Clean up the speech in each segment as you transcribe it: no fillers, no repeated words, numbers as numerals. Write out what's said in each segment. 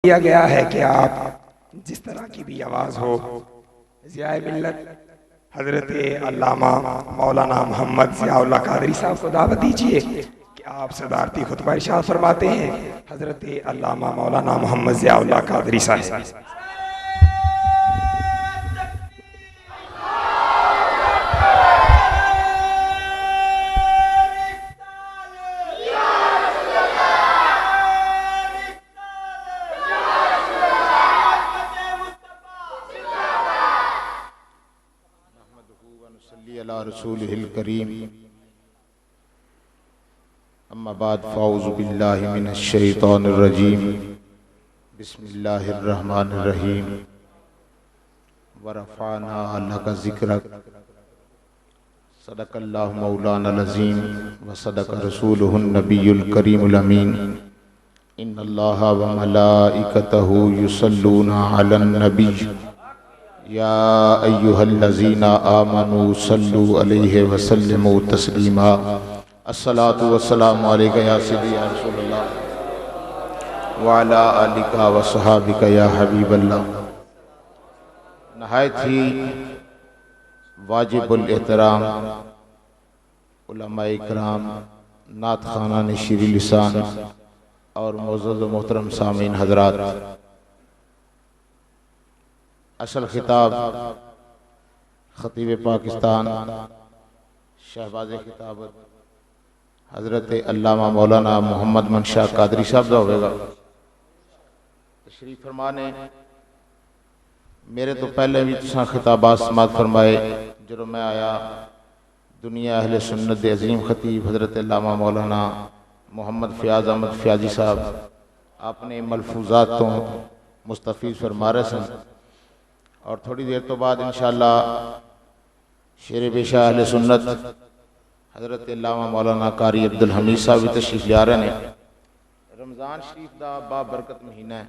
किया गया है कि आप जिस तरह की भी आवाज़ हो, ज़ियाए मिल्लत हज़रत अल्लामा मौलाना मोहम्मद ज़ियाउल्लाह कादरी साहब को दावत दीजिए कि आप सदारती खुतबा इरशाद फरमाते हैं। हज़रत अल्लामा मौलाना मोहम्मद ज़ियाउल्लाह कादरी साहब। रसूलिल करीम अम्मा बाद फ़ाऊज़ु बिल्लाहि मिनश शैतानिर रजीम बिस्मिल्लाहिर रहमानिर रहीम व रफ़अना लका ज़िक्रक सदक़ल्लाहु मौलानल अज़ीम व सदक़ रसूलुहुन नबियुल करीमुल अमीन इन्नल्लाहा व मलाइकतहु युसल्लूना अलन नबी या अय्युहल्लज़ीना आमनू सल्लु अलैहि वसल्लिमू तस्लीमा। अस्सलातु वस्सलामु अलैका या सय्यदी या रसूलल्लाह व अला आलिका व सहाबिका या हबीबल्लाह। नहायत ही वाजिबुल एहतराम उलमाए इकराम, नात खानान शीरी लिसान और मुअज़्ज़ज़ व मोहतरम सामीन हज़रात, असल खिताब खतीब पाकिस्तान शहबाज खिताबत हज़रत अल्लामा मौलाना मोहम्मद मंशा कादरी साहब का होगा। तशरीफ फरमाने मेरे तो पहले भी तुसां खिताबात समात फरमाए। जो मैं आया दुनिया अहले सुन्नत दे अजीम खतीब हज़रत अल्लामा मौलाना मोहम्मद फ़याज़ अहमद फ़याज़ी साहब अपने मलफूज़ात तो मुस्तफ़ीज़ फरमा रहे सन और थोड़ी देर तो बाद इंशाअल्लाह शेर बेशा अहले सुन्नत हज़रत अल्लामा मौलाना कारी अब्दुल हमीद साहब भी तशरीफ ले आ रहे हैं। रमज़ान शरीफ का बाबरकत महीना है।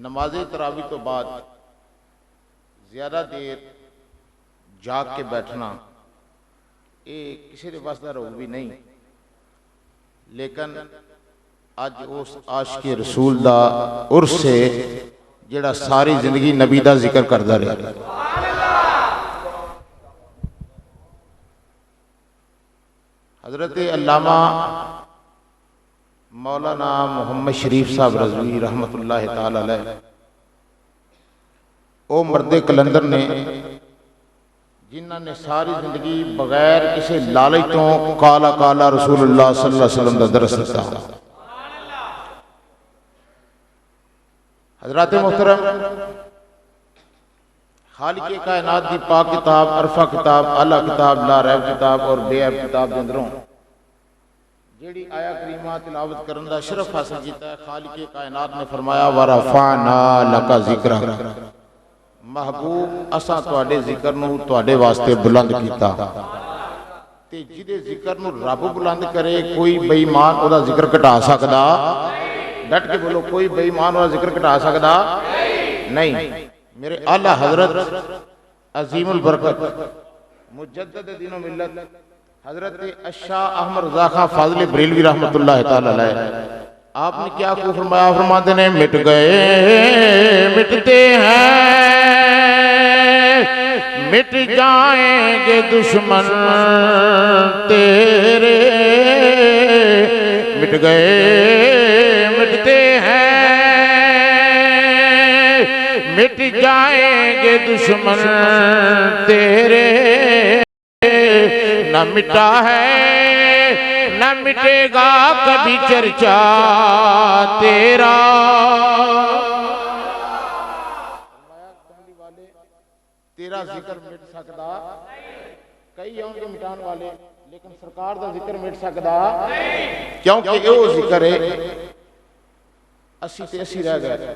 नमाज तरावी तो बाद ज़्यादा देर जाग के बैठना ये किसी के वास्ते रोग भी नहीं, लेकिन अज उस आशिक़े रसूल दा उर्स है जेड़ा सारी जिंदगी नबी दा जिक्र करता रहा। हज़रत अल्लामा मौलाना मोहम्मद शरीफ साहब रज़वी रहमतुल्लाह ताला अलैह ओ मर्दे कलंदर ने जिन्हों ने सारी जिंदगी बगैर किसी लालच तो काला काला रसूलुल्लाह सल्लल्लाहु अलैहि वसल्लम दा दरस दिता। हज़रात मोहतरम, खालिक़े कायनात दी पाक किताब, अरफा किताब, आला किताब, ला रैब किताब और बेअब किताब दे अंदरों जेड़ी आया करीमा तिलावत करन दा शरफ हासिल कीता है। खालिक़े कायनात ने फरमाया व रफ़अना लका ज़िक्रक, महबूब असां तुहाडे जिक्र नूं तुहाडे वास्ते बुलंद कीता। ते जिहदे जिक्र नूं रब बुलंद करे कोई बेईमान ओहदा जिक्र घटा सकदा? डट के बोलो, कोई बेईमान वाला जिक्र घटा सकता नहीं। मेरे आला हजरत अजीमुल बरकत मुजद्दिद दीन व मिल्लत हजरत अशाह अहमद रज़ा खां फाज़िल बरेलवी रहमतुल्लाह ताला अलैह आपने क्या को फरमाया? फरमाते ने मिट गए मिटते हैं मिट जाएंगे दुश्मन तेरे, मिट गए मिटते हैं मिट जाएंगे दुश्मन तेरे, न मिटा है न मिटेगा कभी चर्चा तेरा। तेरा जिक्र मिट सकता, कई होंगे मिटाने वाले, लेकिन सरकार का जिक्र मिट सकता क्योंकि वो जिक्र है असी ते असी रह गए।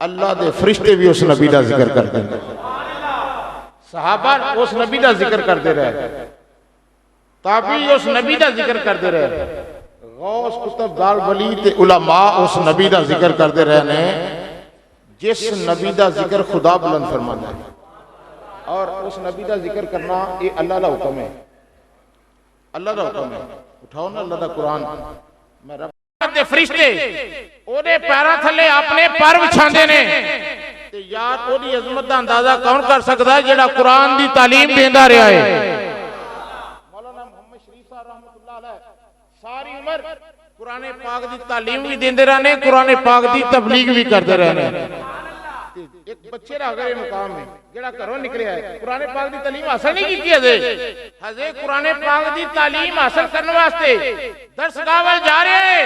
अल्लाह दे फरिश्ते भी उस नबी का जिक्र करते हैं, सहाबा उस नबी का जिक्र करते रहे, ताबी उस नबी का जिक्र करते रहे, गौस कुतुब दाल वली ते उलमा उस नबी का जिक्र करते रहे ने जिस नबी का जिक्र खुदा बुलंद फरमाता है। और उस नबी का जिक्र करना ये अल्लाह का हुक्म है, अल्लाह का हुक्म है। उठाओ ना अल्लाह का कुरान, मैं दे फरिश्ते ओदे पैरां थल्ले अपने पर विछांदे ने ते यार ओदी अजमत दा अंदाजा कौन कर सकदा है जेड़ा कुरान दी तालीम देंदा रहा है। मौलाना मोहम्मद शरीफ साहब रहमतुल्लाह अलैह सारी उम्र कुरान पाक दी तालीम भी देंदे रहने, कुरान पाक दी तबलीग भी करते रहने। एक बच्चे दा अगर ये मुकाम है जेड़ा घरों निकलिया है कुरान पाक दी तालीम हासिल नहीं की हजे कुरान पाक दी तालीम हासिल करने वास्ते दरसगाह वल जा रहे हैं।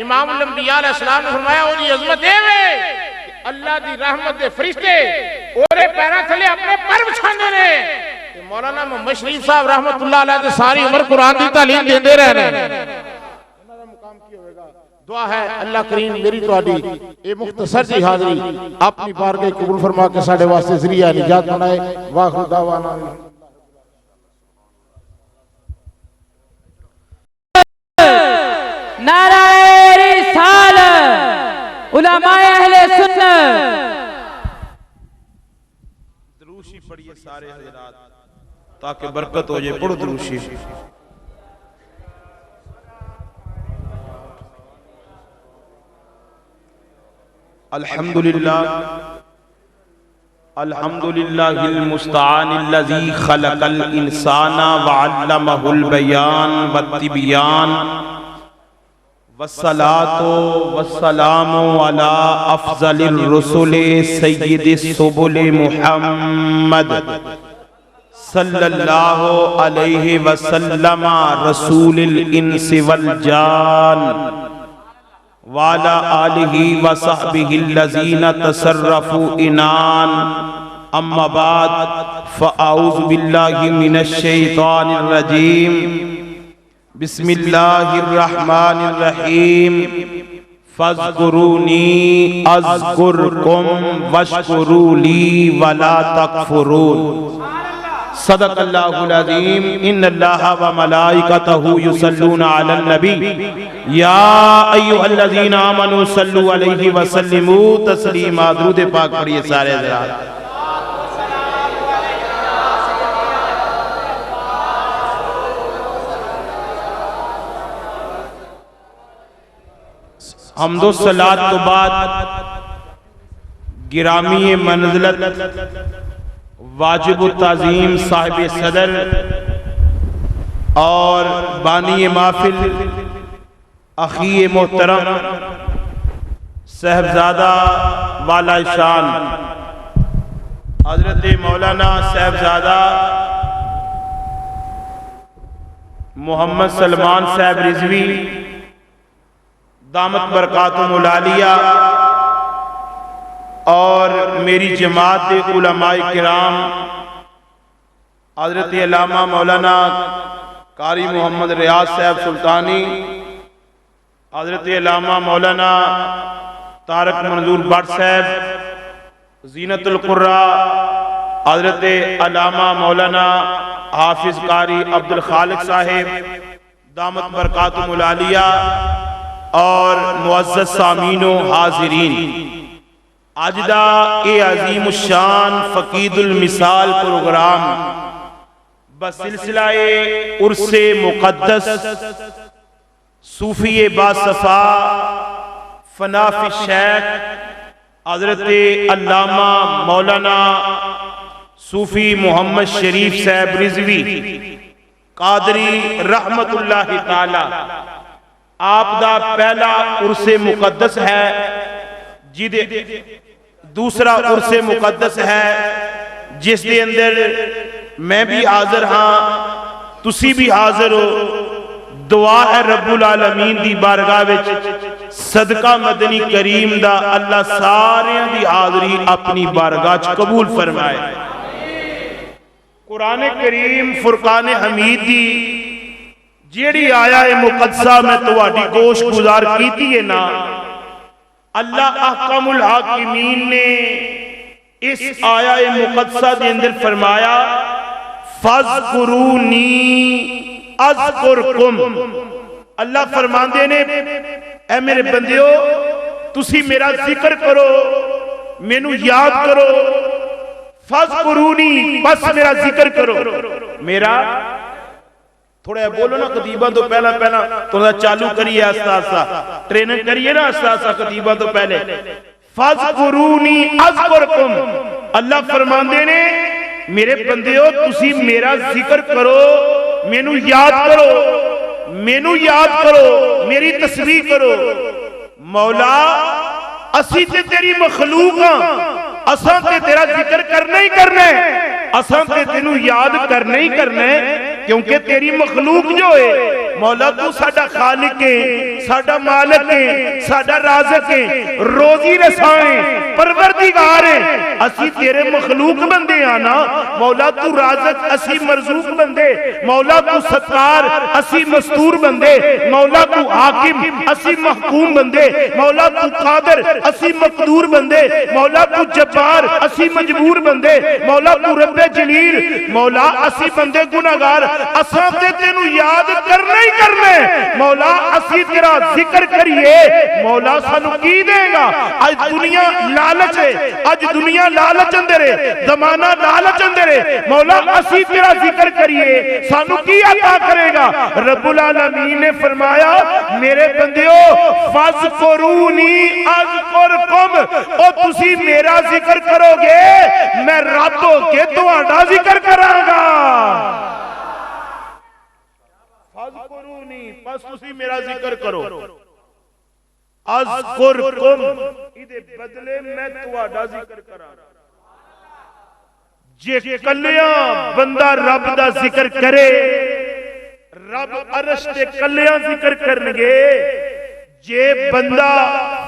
इमाम उल अंबिया अलैहि सलाम ने फरमाया ओदी अजमत ए वे अल्लाह दी रहमत दे फरिश्ते ओरे पैरां थले अपने पर बिछांदे ने। ते मौलाना मोहम्मद शरीफ साहब रहमतुल्लाह अलैह ते सारी उम्र कुरान दी तालीम देंदे रहने। इन्हां दा मुकाम की होएगा? दुआ है अल्लाह करीम मेरी तुहाडी ए मुख्तसर जी हाज़री अपनी बारगाह कबूल फरमा के साडे वास्ते ज़रिया निजात बनाए। वाखिर दावाना नाराए रिसालत उलमाए अहले सुन्नत। दरूशी पढ़िए सारे हज़रात ताकि बरकत हो जाए। पढ़ो दरूशी। अल्हम्दुलिल्लाह अल्हम्दुलिल्लाहिल मुस्तआनिल्लज़ी खलक़ल इंसाना व अल्लमहुल बयान वत्तिबियान वस्सलातु वस्सलामु अला अफ़ज़लिर रुसुलि सय्यिदिस सुबुलि मुहम्मद सल्लल्लाहु अलैहि वसल्लम रसूलिल इंसि वल जान वाला आलिही व सहबिहिल्लज़ीना तसर्रफू इनान। अम्मा बाद फ़अऊज़ु बिल्लाहि मिनश शैतानिर रजीम। बिस्मिल्लाहिर रहमानिर रहीम। फ़ज़्कुरूनी अज़्कुरकुम वश्कुरू ली वला तकफुरून। सदक़ल्लाहुल अज़ीम। इन्नल्लाहा व मलाइकतहु युसल्लूना अलन नबी या अय्युहल्लज़ीना आमनू सल्लु अलैहि व सल्लिमू तस्लीमा। दुरूद पाक पढ़िए सारे हज़रात। हम्दो सलात तो बाद गिरामी मंज़िलत वाजिब ताज़ीम साहिब सदर और बानी महफिल अखी मोहतरम साहबजादा वाला शान हजरत मौलाना साहबजादा मोहम्मद सलमान साहब रिजवी दामत बरकातुहुल आलिया और मेरी जमात उलमाए किराम हजरत अल्लामा मौलाना कारी मोहम्मद रियाज साहब सुल्तानी, हजरत अल्लामा मौलाना तारक मंजूर भट्ट साहब ज़ीनतुल कुर्रा, हजरत अल्लामा मौलाना हाफिज कारी अब्दुल खालिक साहिब दामत बरकातुहुल आलिया और मुअज़्ज़ज़ सामीनो हाज़िरीन। आज दा ए अजीम शान फकीदुल मिसाल प्रोग्राम बसिलसिला उर्से मुक़द्दस सूफी बासफ़ा फनाफी शेख हजरत अल्लामा मौलाना सूफी मोहम्मद शरीफ साहब रिजवी कादरी रहमतुल्लाहि ताला आप दा पहला उर्से मुक़द्दस है, जिदे दूसरा उर्से मुक़द्दस है जिस दे अंदर मैं भी हाजिर हाँ, तुसी भी हाजिर हो। दुआ है रब्बुल आलमीन दी बारगाह विच सदका मदनी करीम दा अल्लाह सारियां दी हाज़री अपनी बारगाह च कबूल फरमाए। कुरान करीम फुरकान हमीद दी जेड़ी आया है मुक़द्दसा मैं तुहाडी गोश गुजार कीती है ना, अल्लाह अहकमुल हाकिमीन ने इस आया मुक़द्दसा के अंदर फरमाया फ़ज़्कुरूनी अज़्कुरकुम। अल्लाह फरमांदे ने ऐ मेरे बंदियो तुसी मेरा जिक्र करो, मैनू याद करो। फ़ज़्कुरूनी बस मेरा जिक्र करो, मेरा थोड़ा बोलो ना खतीबा तो पहला पहला थोड़ा चालू करिए आस्ता आस्ता ट्रेनिंग करिए ना आस्ता आस्ता खतीबा तो पहले फज़कुरूनी अज़कुरकुम अल्लाह फरमांदे ने मेरे बंदेओ तुसी मेरा जिक्र करो मेनू याद करो मेरी तस्बीह करो मौला असी ते तेरी मखलूक हां असां ते तेरा जिक्र करना ही करना है असां ते तेनू याद करना ही करना है क्योंकि तेरी मखलूक जो है मौला तू साडा खालिक है साडा मालिक है साडा राज़िक है रोजी रसा है परवरदिगार है असी तेरे मखलूक बंदे आ ना मौला तू राज़िक असी मरज़ूक बंदे मौला तू सत्तार असी मस्तूर बंदे मौला तू हाकिम असी महकूम बंदे मौला तू कादिर असी मकदूर बंदे मौला तू जब्बार असी मजबूर बंदे मौला तू रब्बे जलील मौला असी बंदे गुनाहगार असां ते तेनू याद करना ही करना है मौला असी तेरा जिक्र करिए मौला सानू की देगा आज दुनिया लालच है आज दुनिया लालच अंदर है जमाना लालच अंदर है मौला असी तेरा जिक्र करिए सानू की अता करेगा रब्बुल आलमीन ने फरमाया मेरे बंदियो फज़कुरूनी अज़कुरकुम ओ तुसी मेरा जिक्र करोगे मैं रब होके तुहाडा जिक्र करांगा फज़कुरूनी बस तुसी मेरा जिक्र करो अज़कुरकुम इदे बदले मैं तुहाडा जिक्र करांगा जे कल्लियां बंदा रब दा जिक्र करे रब अरश ते कल्लियां जिक्र करनगे जे बंदा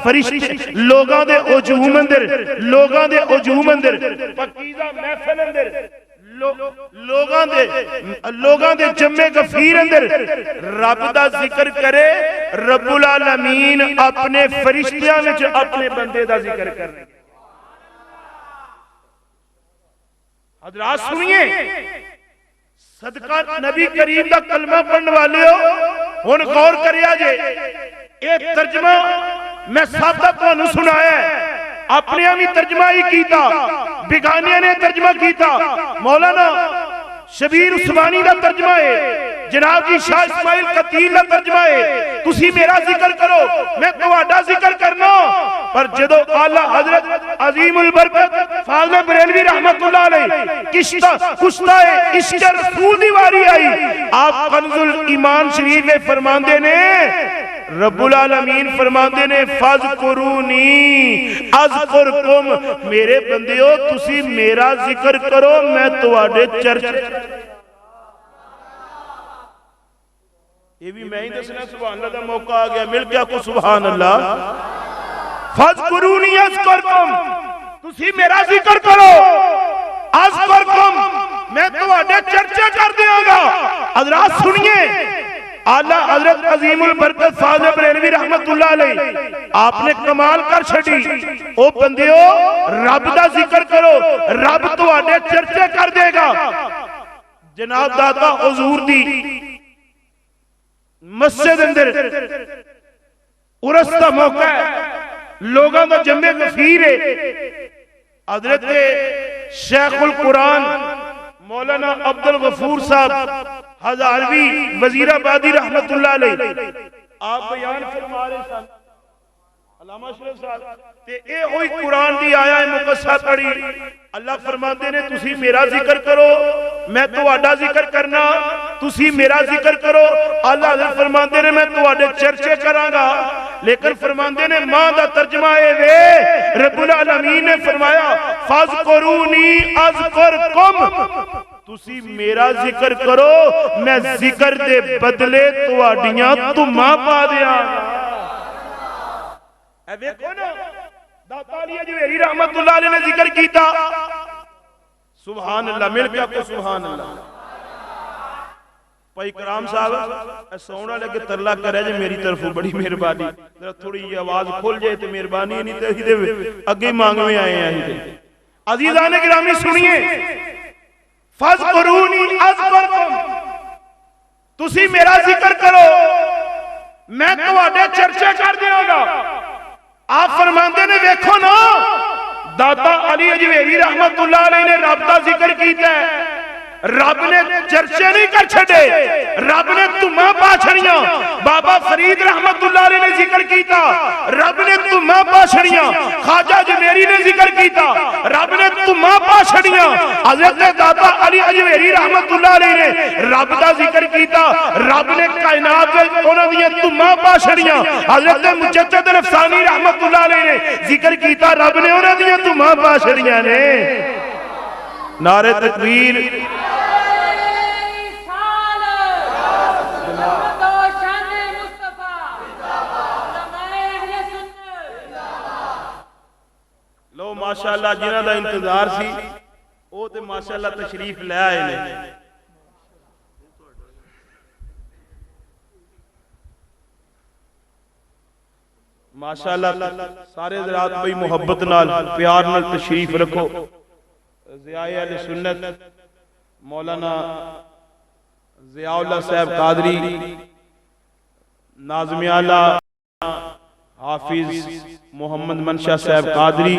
फरिश्ते लोगां दे हुजूम अंदर पकीज़ा महफिल अंदर लोगां दे जम्मे गफीर अंदर रब दा जिक्र करे रब्बुल आलमीन अपने फरिश्तियां विच अपने बंदे दा जिक्र करे हज़रात सुनिए सदका नबी करीम दा कलमा पढ़ने वाले हो हुण गौर करिया जे ये तर्जमा मैं सादा तुहानू सुनाया अपने भी तर्जमा ही कीता बिगानिया ने तर्जमा कीता मौलाना शबीर उस्मानी का तर्जमा है जनाब जी शाह इस्माइल कतील का तर्जमा है तुसी मेरा जिक्र करो मैं तुहाडा जिक्र करना पर जदों आला हजरत अजीमुल बरकत फाज़िल बरेलवी रहमतुल्लाह अलैह कुश्ता इश्क रसूल दी वारी आई आप कंजुल ईमान शरीफ में फरमांदे ने रब्बुल आलमीन फरमांदे ने फज़कुरूनी अज़कुरकुम मेरे बंदियो तुसी मेरा जिक्र करो मैं तुहाडे चर्चा ये भी मैं ही दसना सुभान अल्लाह का मौका आ गया मिल गया को सुभान अल्लाह फज़कुरूनी अज़कुरकुम तुसी मेरा जिक्र करो अज़कुरकुम मैं तुहाडे चर्चा कर देवांगा हज़रात सुनिए आला हजरत अजीमुल बरकत फाज़िल बरेलवी रहमतुल्लाह अलैह आपने कमाल कर छड़ी ओ बंदियो रब दा जिक्र करो रब तुहाडे चर्चा कर देगा जनाब दाता हुजूर दी मस्जिद अंदर उरस दा मौका है लोगां दा जम्मे गफीर है हजरत शेखुल कुरान मौलाना अब्दुल गफूर साहब हजारवी वजीराबादी रहमतुल्लाह अलैह आप बयान फरमा रहे सन अल्लामा अशरफ साहब ते ए ओही कुरान दी आया है मुकस्सा पढ़ी अल्लाह फरमाते ने तुसी मेरा जिक्र करो मैं तुहाडा जिक्र करना तुसी मेरा जिक्र करो अल्लाह हज़रत फरमाते ने मैं तुहाडे चर्चे करांगा लेकिन फरमाते ने मां दा तर्जमा ए वे रब्बुल आलमीन ने फरमाया फज़कुरूनी अज़कुरकुम तुसी मेरा जिक्र करो मैं जिक्र दे बदले तुहाडियां धुम्मां पा दियांगा ए देखो ना दाता अली अजवेरी रहमतुल्लाह अलैह ने जिक्र कीता सुभान अल्लाह मिल गया को सुभान अल्लाह भाई कराम साहब सौण वाले के तरला करे जे मेरी तरफ बड़ी मेहरबानी जरा थोड़ी आवाज खोल जाए तो मेहरबानी नहीं तो अगे मांगवे आए हैं अजीजान गिरामी सुनिए फज़कुरूनी अज़कुरकुम तुसी मेरा जिक्र करो मैं तुहाडे चर्चा कर देवांगा आप फरमांदे ने देखो ना दाता अली अजवेरी रहमतुल्लाह अलैह ने रब दा जिक्र कीता है रब ने चर्चे नहीं कर छड़े, रब ने धुमा पा छड़ियां। बाबा फरीद रहमतुल्लाह अलैह ने जिक्र कीता, रब ने धुमा पा छड़ियां। ख्वाजा जमेरी ने जिक्र कीता, रब ने धुमा पा छड़ियां। हजरत दाता अली अजमेरी रहमतुल्लाह अलैह ने रब दा जिक्र कीता, रब ने कायनात विच उन्हां दी धुमा पा छड़ियां। हजरत मुजद्दिद नफसानी रहमतुल्लाह अलैह ने जिक्र कीता, रब ने उन्हां दी धुमा पा छड़ियां ने। नारे तकबीर। लो माशाअल्लाह जिन्हां दा इंतजार सी वो ते माशाअल्लाह तशरीफ ले आए ने। माशाअल्लाह सारे हज़रात भाई मुहब्बत नाल प्यार नाल तशरीफ रखो। ज़ियाए अहले सुन्नत मौलाना ज़ियाउल्लाह साहब कादरी, नाज़िम आला हाफिज मोहम्मद मनशा साहब कादरी,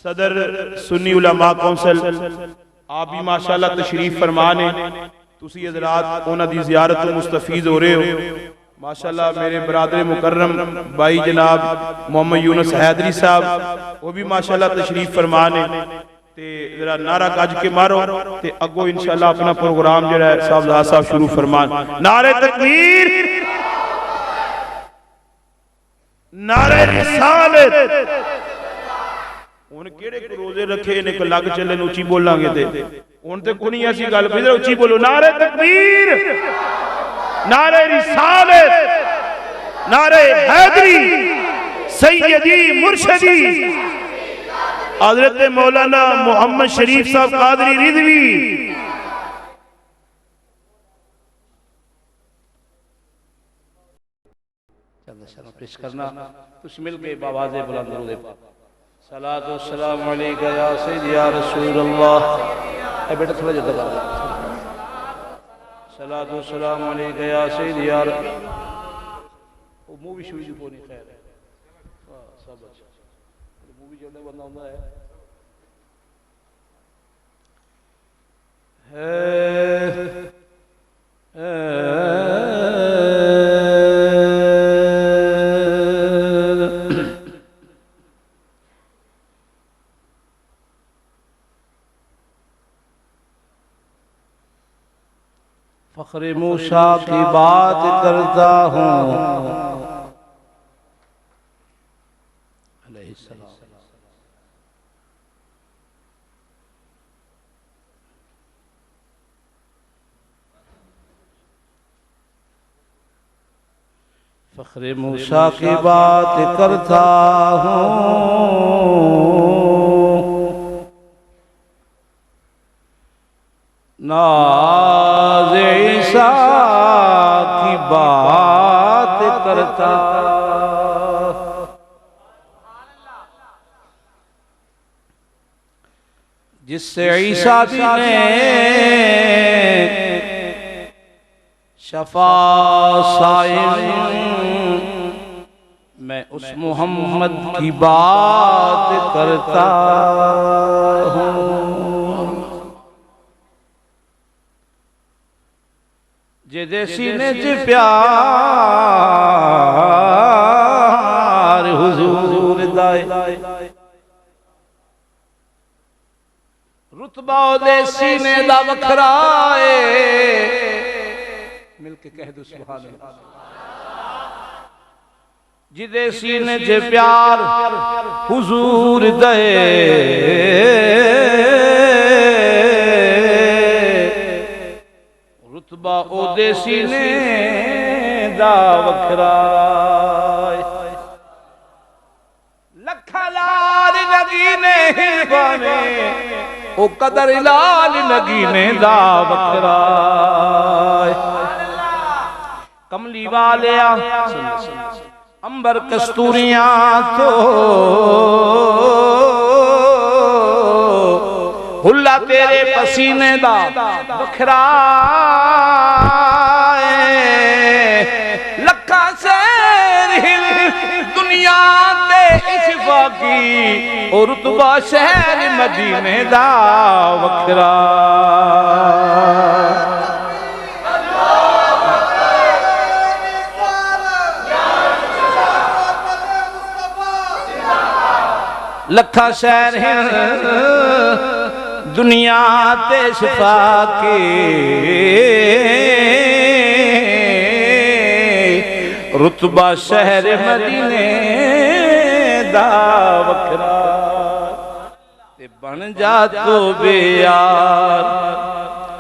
सदर सुन्नी उलमा कौंसल, आप भी माशाअल्लाह तशरीफ फरमा ने। तुसी हज़रात उन्हां दी ज़ियारत तो मुस्तफीज हो रहे हो। माशाअल्लाह मेरे बरादर मुकर्रम भाई जनाब मोहम्मद यूनुस हैदरी साहब वो भी माशाअल्लाह तशरीफ फरमा ने। ते जरा नारा गज के मारो ते अगो इंशाअल्लाह अपना प्रोग्राम जिहड़ा है साहबजादा साहब शुरू फरमान। नारे तकबीर, नारे रिसालत। हुण केड़े को रोजे रखे ने को लग चले उची बोलांगे ते हुण ते कोई नहीं ऐसी गल भी उची बोलो। नारे तकबीर, नारे रिसालत, नारे हैदरी, सैयदी मुर्शदी हजरत मौलाना मोहम्मद शरीफ साहब कादरी रिजवी। पेश करना कुछ मिल के बावाज़े बुलंद दरूद पाक। सलातो व सलाम अलैका या सय्यदी या रसूल अल्लाह। ए बेटा थोड़ा जल्दी कर। सलातो व सलाम अलैका या सय्यदी या वो मूवी शुरू को नहीं खैर है सब अच्छा मूवी जो बंदा होता फख्र मूसा की बात करता हूँ फख्र मूसा की बात करता हूँ नाज़ ईसा की बात करता जिससे ईसा भी ने शफा साइम मैं उस मोहम्मद की बात करता हूँ जिदे सीने च प्यार हुजूर दाए रुतबा दे सीने दा वखरा है मिलके कह दो सुभान अल्लाह जिदे सीने च प्यार हुजूर दे रुतबा ओदे सीने दा वखरा लखा लाल नगीने हिलवावे ओ कदर लाल नगीने दा वखरा कमली वालिया अंबर कस्तूरियां तो हुल्ला तेरे पसीने दा बखरा लखा शेर हिल दुनिया ते इशफा की और रुतबा शहर मदीने दा वखरा। लखा शहर है दुनिया ते शिफा के, रुतबा शहर मदीने दा वखरा। ते बन जा तो बेयार।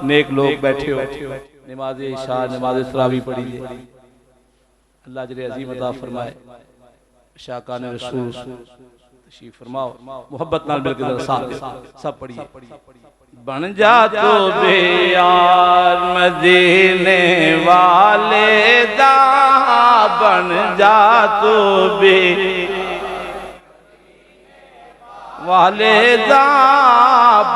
नेक लोग बैठे हो, नमाज इशा नमाज तरावी पढ़ी है। अल्लाह जरे अजीम अता फरमाए। शाकान रसूल तशरीफ फरमाओ, मोहब्बत नाल मिलकर सब पढ़िए। बन जा तो बेयार मदीने वाले दा, बन जा तो बे वाले दा,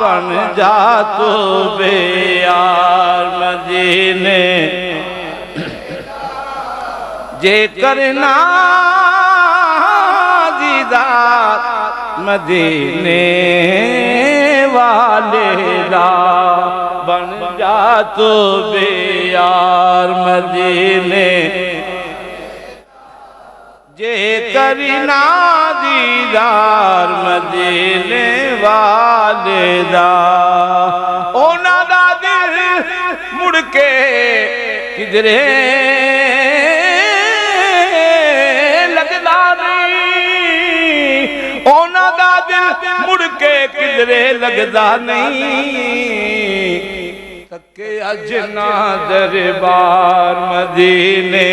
बन जा तो बेयार मदीने। जे करना दीदार मदीने वाले दा, बन जा तो बेयार मदीने। जे करना दीदार मदीने वाले दा, ओना दा दिल मुड़ के किधरे लगदा नहीं, ओना दा दिल मुड़ के किधरे लगदा नहीं। तके अजना दरबार मदीने,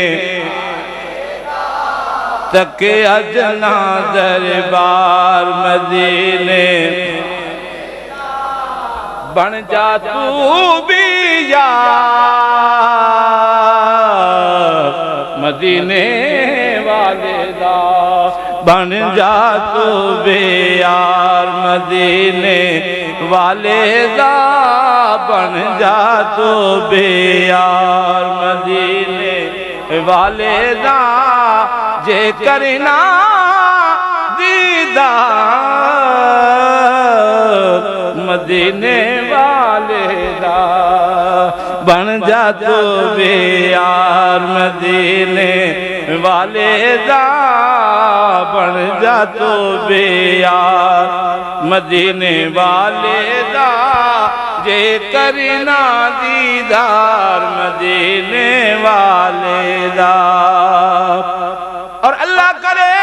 तके अजना दरबार मदीने। बन जा तू भी यार मदीने वाले दा, बन जा तू भी यार मदीने वाले दा, बन जा तू भी यार मदीने वाले दा। जे करना दीदार मदीने वाले दा, बन जा तो बेयार मदीने वाले दा, बन जा तो बेयार मदीने वाले दा। जे करना दीदार मदीने वाले दा। और अल्लाह करे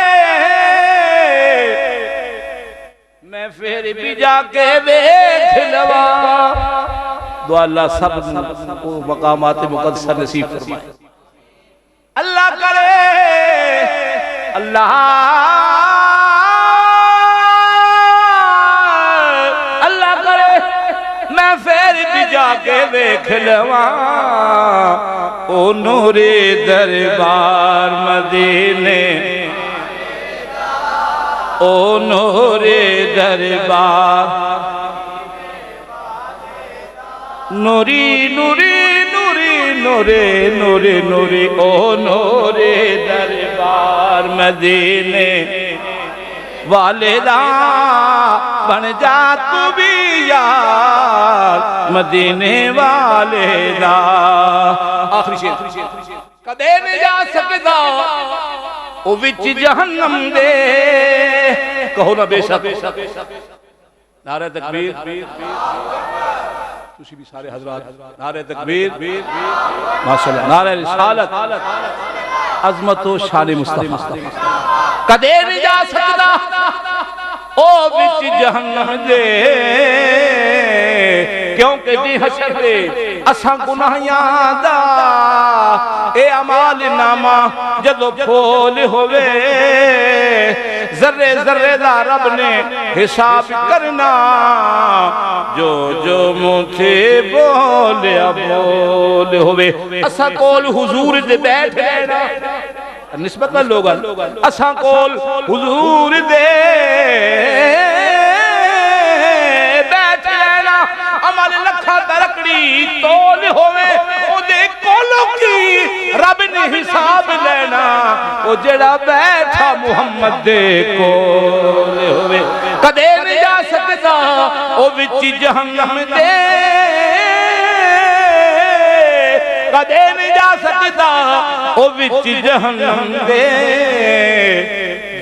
मैं फिर भी जाके देख लवा। दुआ अल्लाह सब मकामात मुक़द्दस नसीब फरमाए। अल्लाह करे, अल्लाह अल्लाह करे मैं फिर भी जाके देख लवा। ओ नूरे दरबार मदीने, ओ नूरे दरबार नूरी नूरी नूरी नूरे नूरे नूरी। ओ नूरे दरबार मदीने वाले दा, बन जा तू भी यार मदीने वाले दा। आखिरी शेर कदे नहीं जा सकदा ओ विच जहन्नम दे। कहो ना बेशक। नारे तकबीर, तुसी भी सारे हजरात नारे तकबीर माशाअल्लाह। नारे रिसालत, अजमत व शान मुस्तफा। कदे नहीं जा सकदा ओ विच जहन्नम दे, क्योंकि दी हशर दे असां गुनाहियां दा ए अमाल नामा जदों फोल होवे, जर्रे जर्रे दा रब ने हिसाब करना। जो जो मुझे बोलिया बोल होवे, असां कोल हुजूर दे बैठ रहना। निस्बत वाले लोग असां कोल हुजूर दे बैठ रहना। अमल लखा तरकड़ी तोल होवे, ओदे कोलों की रब ने हिसाब लेना। ओ जेड़ा बैठा मुहम्मद दे कोल होवे, कदे ओ विच जहन्नम दे कदे नहीं जा सकता ओ विच जहन्नम दे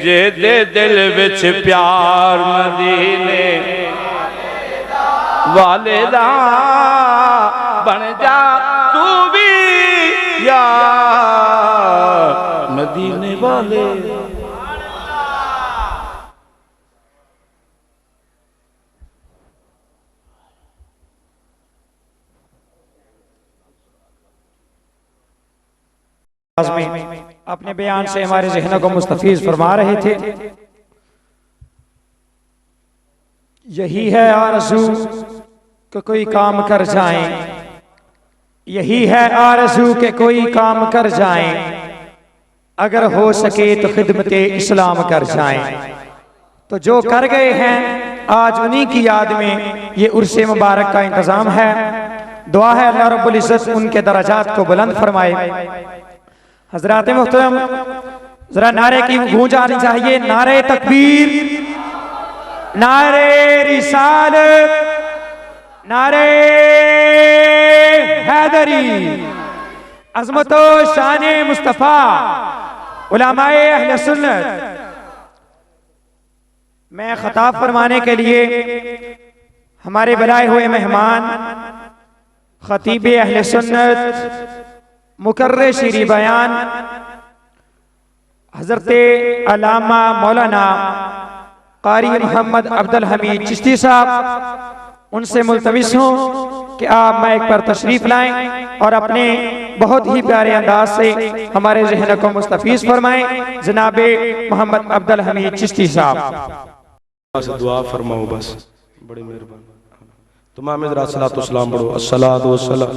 जे दे दिल विच प्यार मदीने वाले दा बन जा तू भी यार मदीने वाले। अपने बयान से हमारे ज़हनों को मुस्तफीज फरमा रहे थे। यही है आरज़ू कि कोई काम कर जाएं, यही है आरज़ू के कोई काम कर जाएं, अगर हो सके तो खिदमत इस्लाम कर जाएं। तो जो कर गए हैं आज उन्हीं की याद में ये उर्से मुबारक का इंतज़ाम है। दुआ है अल्लाह रब्बुल इज़्ज़त उनके दराजात को बुलंद फरमाए। हज़रात मुहतरम जरा नारे की गूंज आनी चाहिए। नारे तकबीर, नारे रिसालत, नारे हैदरी, अज़मतो शाने मुस्तफ़ा, उलमाए अहले सुन्नत। मैं खिताब फरमाने के लिए हमारे बुलाए हुए मेहमान खतीब अहले सुन्नत मुकर्रे शीरी बयान हजरत अल्लामा मौलाना कारी मोहम्मद अब्दुल हमीद चिश्ती साहब, उनसे मुल्तमिस हूँ कि आप माइक पर तशरीफ लाएं और अपने बहुत ही प्यारे अंदाज से हमारे ज़हन को मुस्तफीज फरमाएं। जनाबे मोहम्मद अब्दुल हमीद चिश्ती साहब से दुआ फरमाओ बस, बड़ी मेहरबानी। तमाम हज़रात सलातो सलाम पढ़ो। अस्सलातु वस्सलाम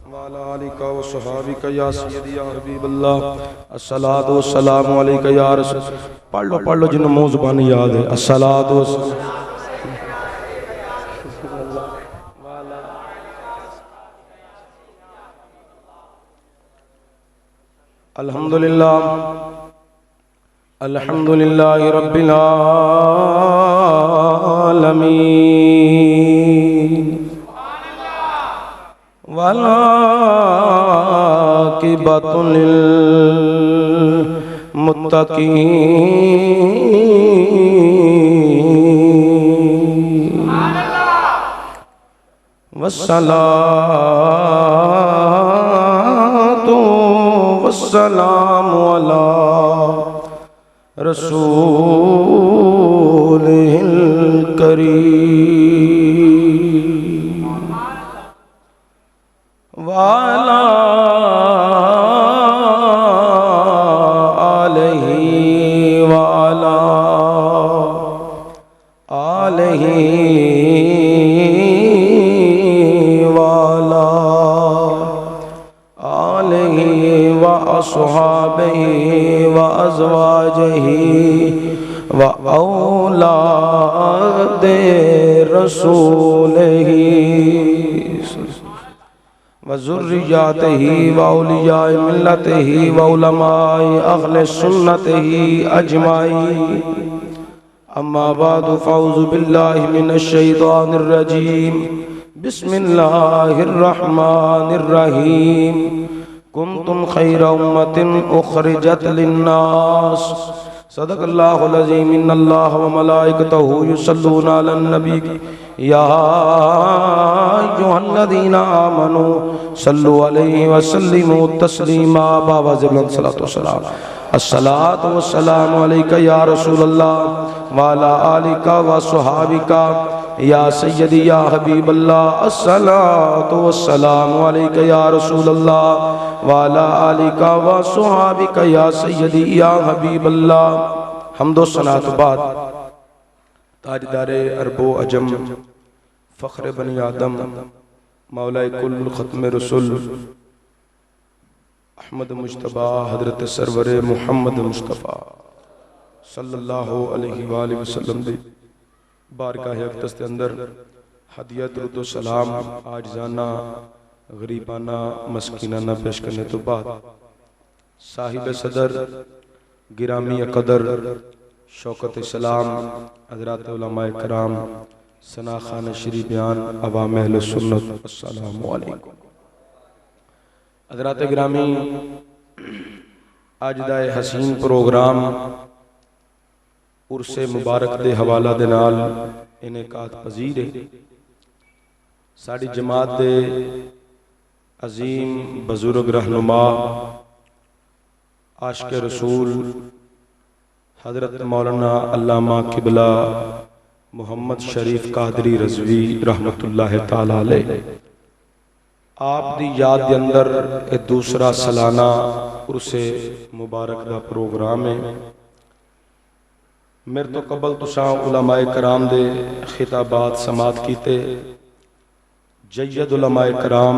वाला आलिका व सहाबिका या सय्यदी या हबीबल्लाह। अस्सलातु वस्सलामु अलैका या रसूल। पढ़ लो जिन्हें मुंह ज़ुबानी याद है। अस्सलातु अल्हम्दुलिल्लाह अल्हम्दुलिल्लाहि रब्बिल आलमीन वलाकिबतु लिल मुत्तकीन वस्सलातु वस्सलामु अला रसूलिल करीम वाला आलिही वाला आलिही वाला आलिही व अस्हाबिही व अज़वाजिही व औलादे रसूलिही व ज़ुर्रिय्यातिही व औलियाए मिल्लतिही व उलमाए अहले सुन्नतिही अजमाईन। अम्मा बादु फ़अऊज़ु बिल्लाहि मिनश शैतानिर रजीम। बिस्मिल्लाहिर रहमानिर रहीम। कुंतुम खैरा उम्मतिन उखरिजत लिन्नास। सदक़ल्लाहुल अज़ीम। इन्नल्लाह व मलाइकतहु युसल्लूना अलन नबी या अय्युहल्लज़ीना आमनू सल्लु अलैहि व सल्लिमू तस्लीमा। बाबा ज़िब्रन सलातो सलाम। अस्सलातु वस्सलामु अलैका या रसूलल्लाह व अला आलिका व सहाबिका या सय्यदी या हबीबल्लाह। अस्सलातु वस्सलामु अलैका या रसूलल्लाह व अला आलिका व सहाबिका या सय्यदी या हबीबल्लाह। हम्दो सनात बाद ताजदारे अरबो अजम फ़ख्र बनी आदम मौलाए कुल ख़त्म रसूल अहमद मुज्तबा हज़रत सरवर मुहम्मद मुस्तफ़ा सल्लल्लाहु अलैहि वसल्लम दी बारगाह अक़दस के अंदर हदिया दुरूद व सलाम आजिज़ाना गरीबाना मस्कीनाना पेश करने तो बाद साहिब सदर गिरामी कदर शौकत सलाम हज़रात उलमाए कराम सना खान श्री बयान अवाम अहले सुन्नत अस्सलामु अलैकुम। हज़रात गिरामी अज दा हसीन प्रोग्राम उर्से मुबारक दे हवाला दे नाल इनेकात पजीर है। साड़ी जमात दे अजीम बुजुर्ग रहनुमा आशिक रसूल हजरत मौलाना अल्लामा किबला मोहम्मद शरीफ कादरी रज़वी रहमतुल्लाह ताला अलैह आप दी याद के अंदर एक दूसरा सालाना उर्से मुबारक दा प्रोग्राम है। मेरे तो कबल तुसां उलमाए कराम दे खिताबात समात कीते। जय्यद उलमाए कराम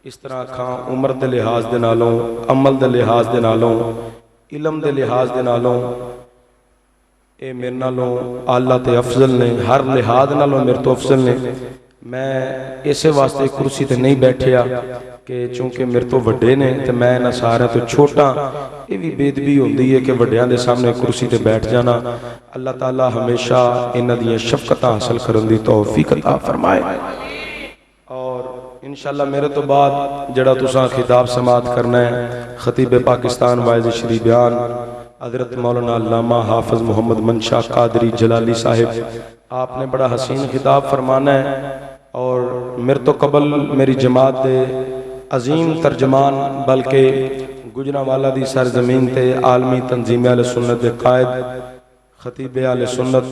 इस तरह खां उम्र के लिहाज के नालों अमल के लिहाज के नालों इलम के लिहाज के नालों ये मेरे नालों आला ते अफजल ने, हर लिहाज नालों मेरे तो अफजल ने। मैं इस वास्ते कुर्सी ते नहीं बैठिया कि चूंकि मेरे तो वड्डे ने ते मैं इन्हां सारे तो छोटा। ये भी बेदबी होंदी है कि वड्डियां दे सामने कुर्सी ते बैठ जाना। अल्लाह ताला हमेशा इन्हां दियां शफकतां हासिल करन दी तौफीक अता फरमाए। और इंशाअल्लाह मेरे तो बाद जड़ा तुसां खिताब समात करना है खतीब पाकिस्तान वाइज श्री बयान हजरत मौलाना अल्लामा हाफिज मोहम्मद मंशा कादरी जलाली साहिब आपने बड़ा हसीन खिताब फरमाना है। और मेरे तो कबल मेरी जमात दे अजीम तर्जमान बल्कि गुजरांवाला दी सरजमीन ते आलमी तंजीम अहले सुन्नत दे कायद खतीब अहले सुन्नत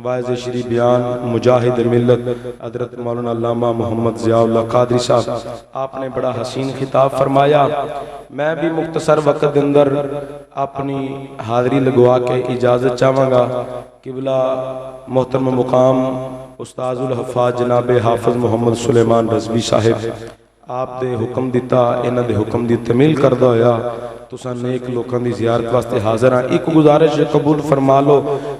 वाइज श्री बयान मुजाहिद मिल्लत हजरत मौलाना अल्लामा मोहम्मद ज़ियाउल्लाह कादरी साहब आपने बड़ा हसीन खिताब फरमाया। मैं भी मुख्तसर वक्त के अंदर अपनी हाज़री लगवा के इजाज़त चाहवागा। किबला मोहतरम मुकाम उस्ताजुल हफ़ाज़ जनाब हाफिज मोहम्मद सुलेमान रज़वी साहिब आप दे हुक्म दिता, इन्हां दे हुक्म दी तमील करदा होया तुसां नेक लोकां दी ज़ियारत वास्ते हाज़र हाँ। एक गुजारिश कबूल फरमा लो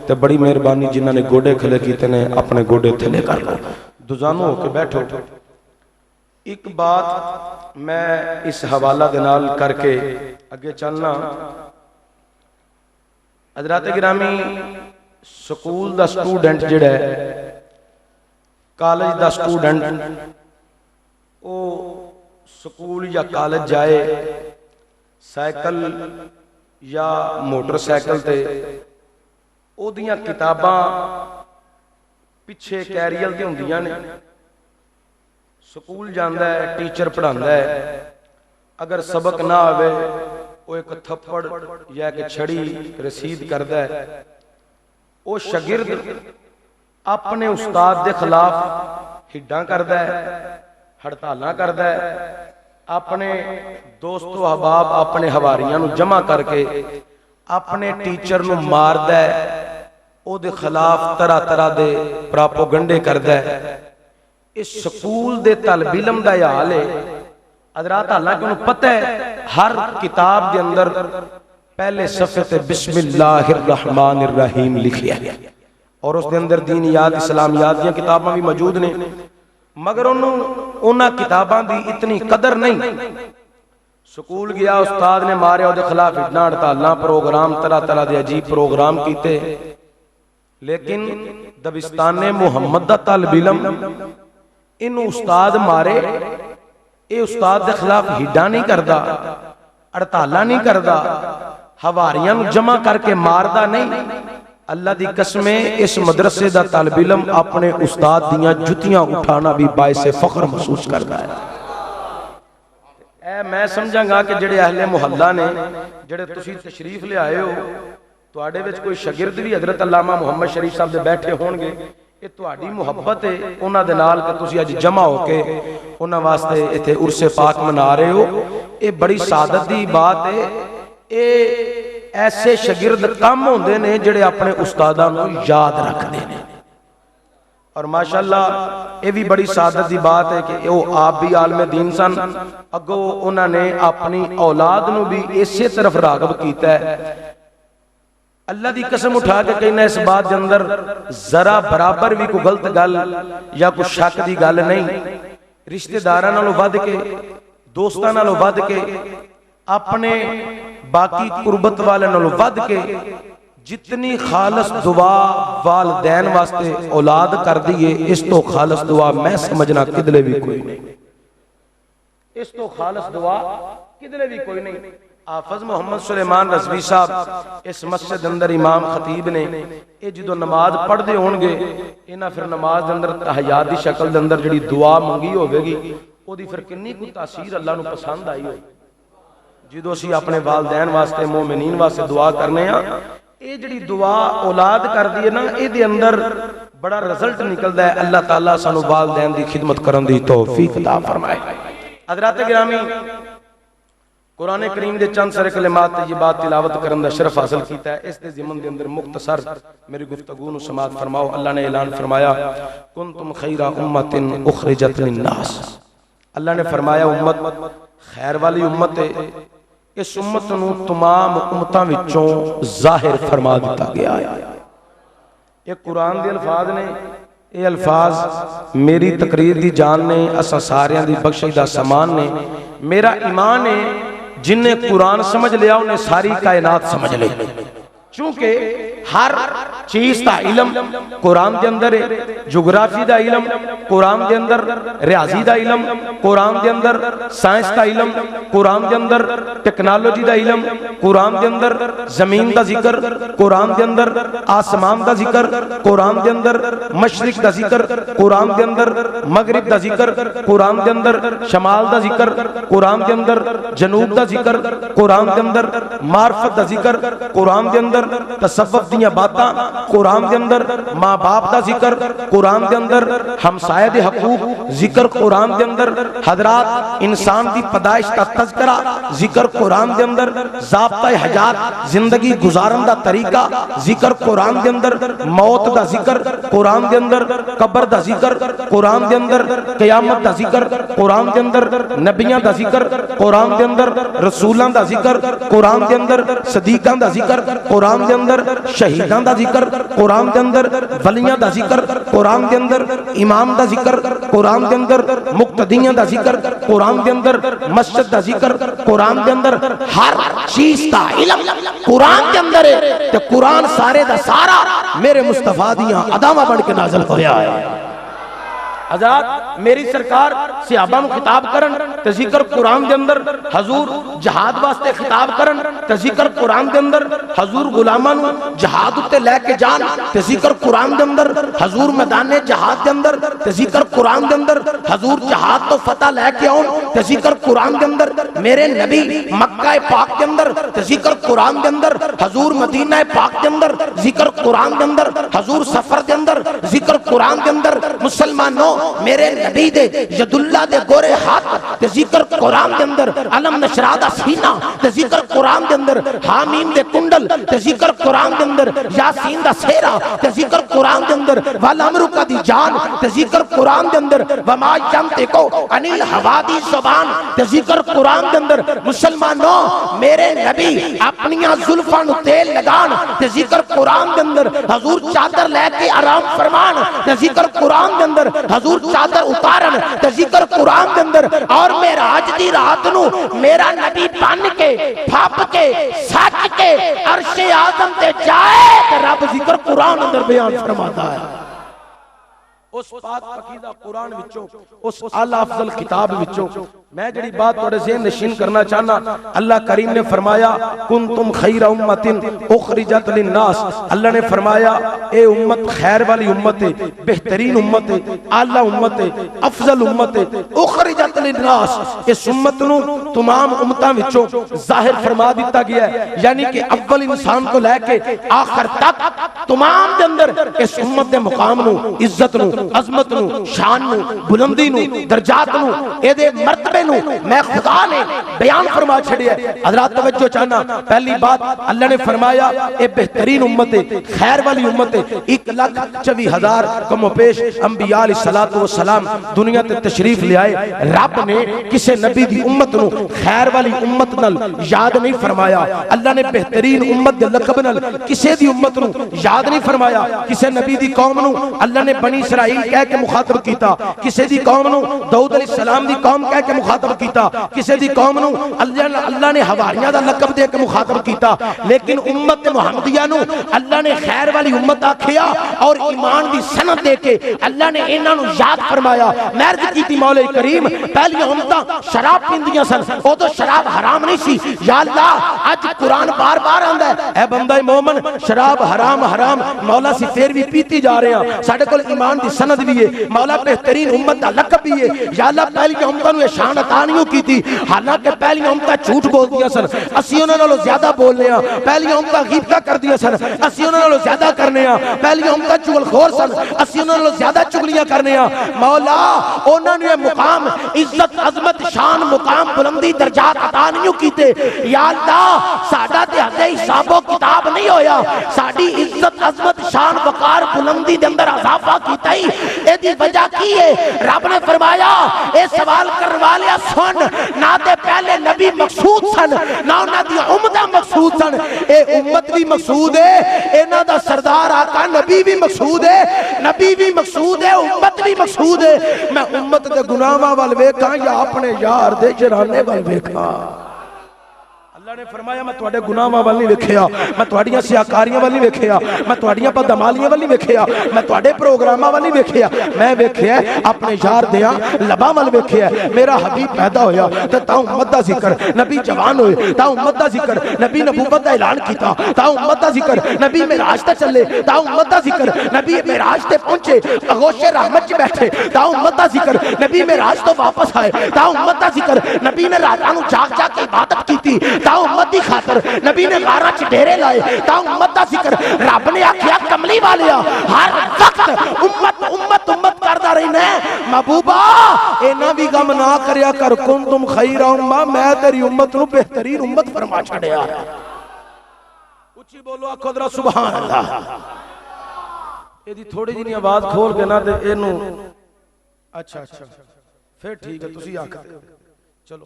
ते बड़ी मेहरबानी जिन्हां ने गोडे खले कीते ने अपने गोडे थले कर लो, दुजानो होके बैठो। एक बात मैं इस हवाला दे नाल करके अगे चलना। हज़रात गिरामी स्कूल दा स्टूडेंट जिहड़ा है कॉलेज दा स्टूडेंट वो स्कूल या कॉलेज जाए साइकिल या मोटरसाइकिल ते ओदियां किताबां पिछे कैरियल ते हुंदियां ने। स्कूल जांदा है टीचर पढ़ांदा है, अगर सबक ना आवे वो एक थप्पड़ या एक छड़ी रसीद करदा है। वो शागिर्द अपने उस्ताद के खिलाफ हिड्डां करदा है, हड़तालां करदा है, अपने दोस्तों अहबाब अपने हवारियां नूं जमा करके अपने टीचर नूं मारदा है, ओदे खिलाफ तरह तरह दे प्रापोगंडे करदा है। इस स्कूल दे तलब इल्म दा हाल है हज़रात। हालांकि उन्हें पता है हर किताब के अंदर पहले सफ़े ते बिस्मिल्लाहिर रहमानिर रहीम लिखिया है और उसके अंदर दीन याद इस्लाम याद दी किताबां भी मौजूद ने, मगर उन्होंने किताबां दी इतनी कदर नहीं। स्कूल गया उस्ताद ने मारे उसके खिलाफ हिड्डां हड़तालां प्रोग्राम तरह तरह के अजीब प्रोग्राम किए, लेकिन दबिस्ताने मुहम्मद दा तलब इल्म इनू उस्ताद मारे ये उस्ताद के खिलाफ हिड्डां नहीं करता, हड़तालां नहीं करता, हवारियां नूं जमा करके मारदा नहीं। अल्लाह दी कसम इस मदरसे दा तलब इल्म अपने उस्ताद दियां जुतियां उठाना भी बाइसे फख्र महसूस करता है। मैं समझांगा कि जेड़े अहले मुहल्ला ने जेड़े तुसीं तशरीफ ले आए हो, तुहाडे विच कोई शागिर्द भी हजरत अल्लामा मोहम्मद शरीफ साहब दे बैठे होणगे, ये तुहाडी मुहब्बत है उन्हां दे नाल कि तुसीं अज जमा होके उन्हां वास्ते इत्थे उर्से पाक मना रहे हो। ये बड़ी सादत दी बात है। ये ऐसे शागिर्द कम होंदे ने जेड़े अपने उस्तादां नूं याद रखदे ने, और माशाअल्लाह ये भी बड़ी सादत की बात है कि वो आप भी आलमे दीन सन, अगो उन्होंने अपनी औलाद नूं भी इसे तरफ रागब किया है। अल्लाह की कसम उठा के कहना इस बात के अंदर जरा बराबर भी कोई गलत गल या कोई शक की गल नहीं रिश्तेदारां नालों वध के, दोस्तां नालों वध के, अपने बाकी कुर्बत वाले नालों वध के जितनी खालस दुआ वालदैन वास्ते औलाद कर दी है, इस तो खालस दुआ मैं समझना किधरे भी कोई नहीं। इस तो खालस दुआ किधरे भी कोई नहीं। हाफिज मोहम्मद सुलेमान रज़वी साहब इस मस्जिद अंदर इमाम खतीब ने, ये जो नमाज पढ़ते होंगे इन्हां फिर नमाज के अंदर तहय्यात की शक्ल के अंदर जी दुआ मंगी होगी, ओदी फिर कितनी कुछ तासीर अल्लाह नूं पसंद आई होगी। जो असीं अपने वालदैन वास्ते मोमिनीन वास्ते दुआ करने आ, ये जी दुआ औलाद कर दी है ना, ये अंदर बड़ा रिजल्ट निकलता है। अल्लाह ताला सानू वालदैन की खिदमत करने की तौफीक अता फरमाए। हज़रात गिरामी, कुरान करीम के चंद सारे कलिमात तय्यबात तिलावत करने का शरफ हासिल किया है। इस ज़िमन के अंदर मुख्तसर मेरी गुफ्तगू नूं समाअत फरमाओ। अल्लाह ने ऐलान फरमाया, कुंतुम खैरा उम्मतिन उखरिजत लिन्नास। अल्लाह ने फरमाया उम्मत खैर वाली उम्मत है, इस उम्मत नूं तमाम उम्मतां विचों जाहिर फरमा दिता गया है। ये कुरान के अल्फाज ने, ये अल्फाज मेरी तकरीर की जान ने, असां सारियां दी बख्शिश दा समान ने। मेरा ईमान है जिन्हें कुरान समझ लिया उन्हें सारी कायनात समझ ली, क्योंकि हर चीज का इलम कुरान के अंदर है। जोग्राफी का इलम कुरान के अंदर, रियाजी का इलम कुरान के अंदर, साइंस का इलम कुरान के अंदर, टेक्नोलॉजी का इलम कुरान के अंदर, जमीन का जिक्र कुरान के अंदर, आसमान का जिक्र कुरान के अंदर, मशरिक का जिक्र कुरान के अंदर, मगरिब का जिक्र कुरान के अंदर, शमाल का जिक्र कुरान के अंदर, जनूब का जिक्र कुरान के अंदर, मार्फत का जिक्र कुरान के अंदर, तसव्वुफ दी बातां कुरान के अंदर, माँ बाप का जिक्र कुरान के अंदर, हमसाये दे हकूक जिक्र कुरान के अंदर, हजरात इंसान की पैदाइश का तज़किरा जिक्र कुरान के अंदर, ज़ाब्ता हयात जिंदगी गुजारन का तरीका जिक्र कुरान के अंदर, मौत का जिक्र कुरान के अंदर, कब्र का जिक्र कुरान के अंदर, क़यामत का जिक्र कुरान के अंदर, नबियां का जिक्र कुरान के अंदर, रसूलां का जिक्र कुरान के अंदर, सदीकां का जिक्र कुरान के अंदर, शहीदां का जिक्र कुरान के अंदर, वलियां का जिक्र कुरान के अंदर, इमाम का जिक्र कुरान के अंदर, मुक्तदियां का जिक्र कुरान के अंदर, मस्जिद का जिक्र कुरान के अंदर। हर चीज का इल्म कुरान के अंदर है। तो कुरान सारे दा सारा मेरे मुस्तफा दियां अदावां बन के नाज़िल होया है। हज़रात मेरी सरकार सहाबा नूं खिताब करन ते जिक्र कुरान के अंदर, हजूर जहाद वास्ते खिताब करन ते जिक्र कुरान के अंदर, हजूर गुलामां नूं जहाद उत्ते लेके जान ते जिक्र कुरान के अंदर, हजूर मैदाने जहाद के अंदर ते जिक्र कुरान के अंदर, हजूर जहाद तो फतह लेके आउन ते जिक्र कुरान के अंदर, मेरे नबी मक्का पाक के अंदर ते जिक्र कुरान के अंदर, हजूर मदीना पाक के अंदर जिक्र कुरान के अंदर, हजूर सफर के अंदर जिक्र कुरान के अंदर। मुसलमानों मेरे नबी दे यदुल्ला दे गोरे हाथ ते जिक्र कुरान के अंदर, अलम नशरा दा सीना ते जिक्र कुरान के अंदर, हामीम दे कुंडल ते जिक्र कुरान के अंदर, यासीन दा सेहरा ते जिक्र कुरान के अंदर, वल अमरुका दी जान ते जिक्र कुरान के अंदर, वमा यंतिको अनिल हवा दी जुबान ते जिक्र कुरान के अंदर। मुसलमानों मेरे नबी अपनियां जुल्फां नूं तेल लगान ते जिक्र कुरान के अंदर, हजूर चादर लेके आराम फरमान ते जिक्र कुरान के अंदर, हजूर चादर उतारन ते जिक्र कुरान के अंदर। और मेराज दी रात नूं मेरा नबी बन के फप के सच के अर्शे आज़म ते जाए ते रब जिक्र कुरान अंदर बयान फरमाता है। उस पाक पकीदा कुरान विचों, उस आला अफजल किताब विचों मैं जड़ी बात थोड़े से नशीन करना चाहना। अल्लाह करीम ने फरमाया कुंतुम खैरा उम्मतिन उखरिजत लिन्नास। अल्लाह ने फरमाया ए उम्मत खैर वाली उम्मत है, बेहतरीन उम्मत है, आला उम्मत है, अफजल उम्मत है, उखरिजत लिन्नास। इस उम्मत नूं तमाम उम्मतां विचों जाहिर फरमा दिता गया है, यानी कि अव्वल इंसान को लेके आखिर तक तमाम दे अंदर इस उम्मत दे मुकाम नूं, इज्जत नूं, अजमत नूं, शान नूं, बुलंदी नूं, दर्जात नूं, एदे मर्तबे नूं मैं खुदा ने बयान फरमा छड़िया। हज़रात तवज्जो चाहना, पहली बात अल्लाह ने फरमाया ए बेहतरीन उम्मत है, खैर वाली उम्मत है। 1,24,000 कमोपेश अंबिया अलैहिस्सलातु वस्सलाम दुनिया ते तशरीफ ले आए। रब ने किसी नबी दी उम्मत नूं खैर वाली उम्मत नाल याद नहीं फरमाया। अल्लाह ने बेहतरीन उम्मत दे लकब नाल किसी दी उम्मत नू याद नहीं फरमाया। किसी नबी दी कौम नू अल्लाह ने बनी इसराइल कह के मुखातब कीता, किसी दी कौम नू दाऊद अलैहिस्सलाम दी कौम कह के मुखातब कीता, किसी दी कौम नू अल्लाह ने हवारियां दा लकब दे के मुखातब कीता। लेकिन उम्मत मुहम्मदिया नू अल्लाह ने खैर वाली उम्मत आखिया और ईमान दी सनद दे के अल्लाह ने इन्हां नू याद फरमाया। मर्ज कीती मौला करीम पहली उम्मतां शराब पींदियां सन, उदों शराब हराम नहीं सी। या अल्लाह अज कुरान बार बार आंदा है, ऐ बंदा मोमन शराब हराम हराम मौला सी फिर भी पीती जा रहे हैं। साडे कोल ईमान दी सनद भी है, मौला बेहतरीन उम्मत दा लकब भी है। या अल्लाह पहली उम्मतां नू शान अता नहीं कीती, हालांकि पहली उम्मतां झूठ बोलदियां सन, असीं उन्हां नालों ज्यादा बोलने आ। पहली उम्मतां गिबता करदियां सन, असीं उन्हां नालों ज्यादा करने आ। पहली उम्मतां चुगलखोर सन, असीं उन्हां नालों ज्यादा चुगलियां करने आ। मौला उन्हां नू मुकाम इज्जत अजमत शान मुकाम बुलंदी दर्जात अता नहीं कीते। या अल्लाह साडा ते हदे हिसाबो किताब नहीं होया, साडी इज्जत अजमत शान वकार बुलंदी दे अंदर इजाफा कीता ही। एदी वजह की है? रब ने फरमाया ए सवाल करने वाले सुन, ना ते पहले नबी मकसूद सन ना उन्हां दी उम्मतां मकसूद सन। ए उम्मत भी मकसूद है, इन्हां दा सरदार आका नबी भी मकसूद है, नबी भी मकसूद है, उम्मत भी मकसूद है। मैं उम्मत दे गुनाहां वाल वेखां या अपने यार दे जराने वाल वेखां? अल्लाह ने फरमाया मैं तुहाडे गुनाहां वाल नहीं वेखिया, मैं तुहाडीआं सियाकारियां वाल नहीं वेखिया, मैं तुहाडीआं बदअमालियां वाल नहीं वेखिया, मैं तुहाडे प्रोग्रामां वाल नहीं वेखिया। मैं वेखिया अपने यार देयां लबां वाल वेखिया। मेरा हबीब पैदा होया ते तां उम्मत दा जिक्र, नबी जवान होए तां उम्मत दा जिक्र, नबी नबूवत दा ऐलान कीता तां उम्मत दा जिक्र, नबी मेराज ते चले तां उम्मत दा जिक्र, नबी मेराज ते पहुंचे आगोशे रहमत च बैठे तां उम्मत दा जिक्र, नबी मेराज तो वापस आए तां उम्मत दा जिक्र, नबी ने रातां नूं जाग जाग के इबादत कीती तां उम्मत दी खातर, नबी ने गारा च डेरे लाए तां उम्मत दा जिक्र। रब ने आखिया कमली वालिया हर वक्त उम्मत उम्मत उम्मत करदा रहना है। महबूबा इना भी गम ना करया कर, कुंतुम खैरा उम्मा, मैं तेरी उम्मत नूं बेहतरीन उम्मत फरमा छड़िया। उच्ची बोलो आखो जरा सुभान अल्लाह। एदी थोड़ी जी आवाज खोल के ना ते एनू अच्छा अच्छा फिर ठीक है तुसी आखदे चलो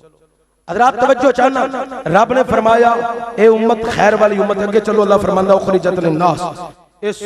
हज़रात तवज्जो चाहना। रब ने फरमाया ए उम्मत खैर वाली उम्मत, अगे चलो अल्लाह फरमांदा उखरिजत लिन्नास, इस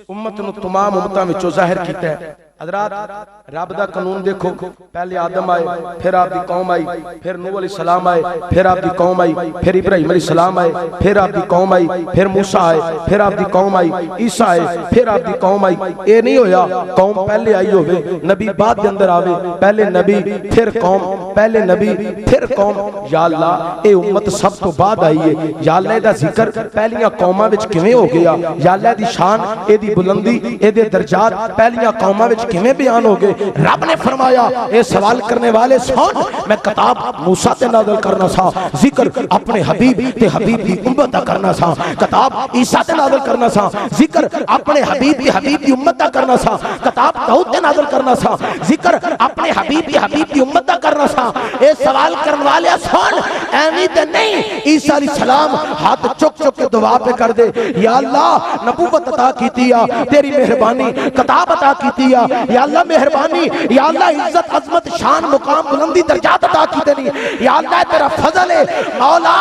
उम्मत नूं तमाम उम्मतां विचों जाहिर कीता है। हज़रात रब दा कानून देखो, पहले आदम आए, फिर आपकी कौम आई, फिर नूह अलैहिस्सलाम आए, फिर आपकी कौम आई, फिर इब्राहीम अलैहिस्सलाम आए, फिर आपकी कौम आई, फिर मूसा आए, फिर आपकी कौम आई, ईसा आए, फिर आपकी कौम आई। ये नहीं होया कौम पहले आई होवे नबी बाद दे अंदर आवे, पहले नबी फिर कौम, पहले नबी फिर कौम। या अल्लाह ये उम्मत सब तो बाद आई है। या अल्लाह इहदा जिक्र पहलियां कौमां विच किवें हो गया? या अल्लाह दी शान, इहदी बुलंदी, इहदे दर्जात पहलियां कौमां विच किवें बयान हो गए? रब ने फरमाया ए सवाल करने वाले सुन, मैं किताब मूसा ते नाज़िल करना सा, जिक्र अपने हबीब ते हबीब की उम्मत दा करना सा, किताब ईसा ते नाज़िल करना सा, जिक्र अपने हबीब की उम्मत दा करना सा, किताब दाऊद ते नाज़िल करना सा, जिक्र अपने हबीब की उम्मत दा करना सा। ए सवाल करने वाले सुन, एवें ते नहीं ईसा अलैहिस्सलाम हाथ चुक चुक के दुआ पे कर दे, या अल्लाह नबूवत अता कीती आ, तेरी मेहरबानी, किताब अता कीती आ, या अल्लाह मेहरबानी, या अल्लाह इज्जत अजमत शान मुकाम बुलंदी दर्जात अता की देनी, या अल्लाह तेरा फजल है मौला।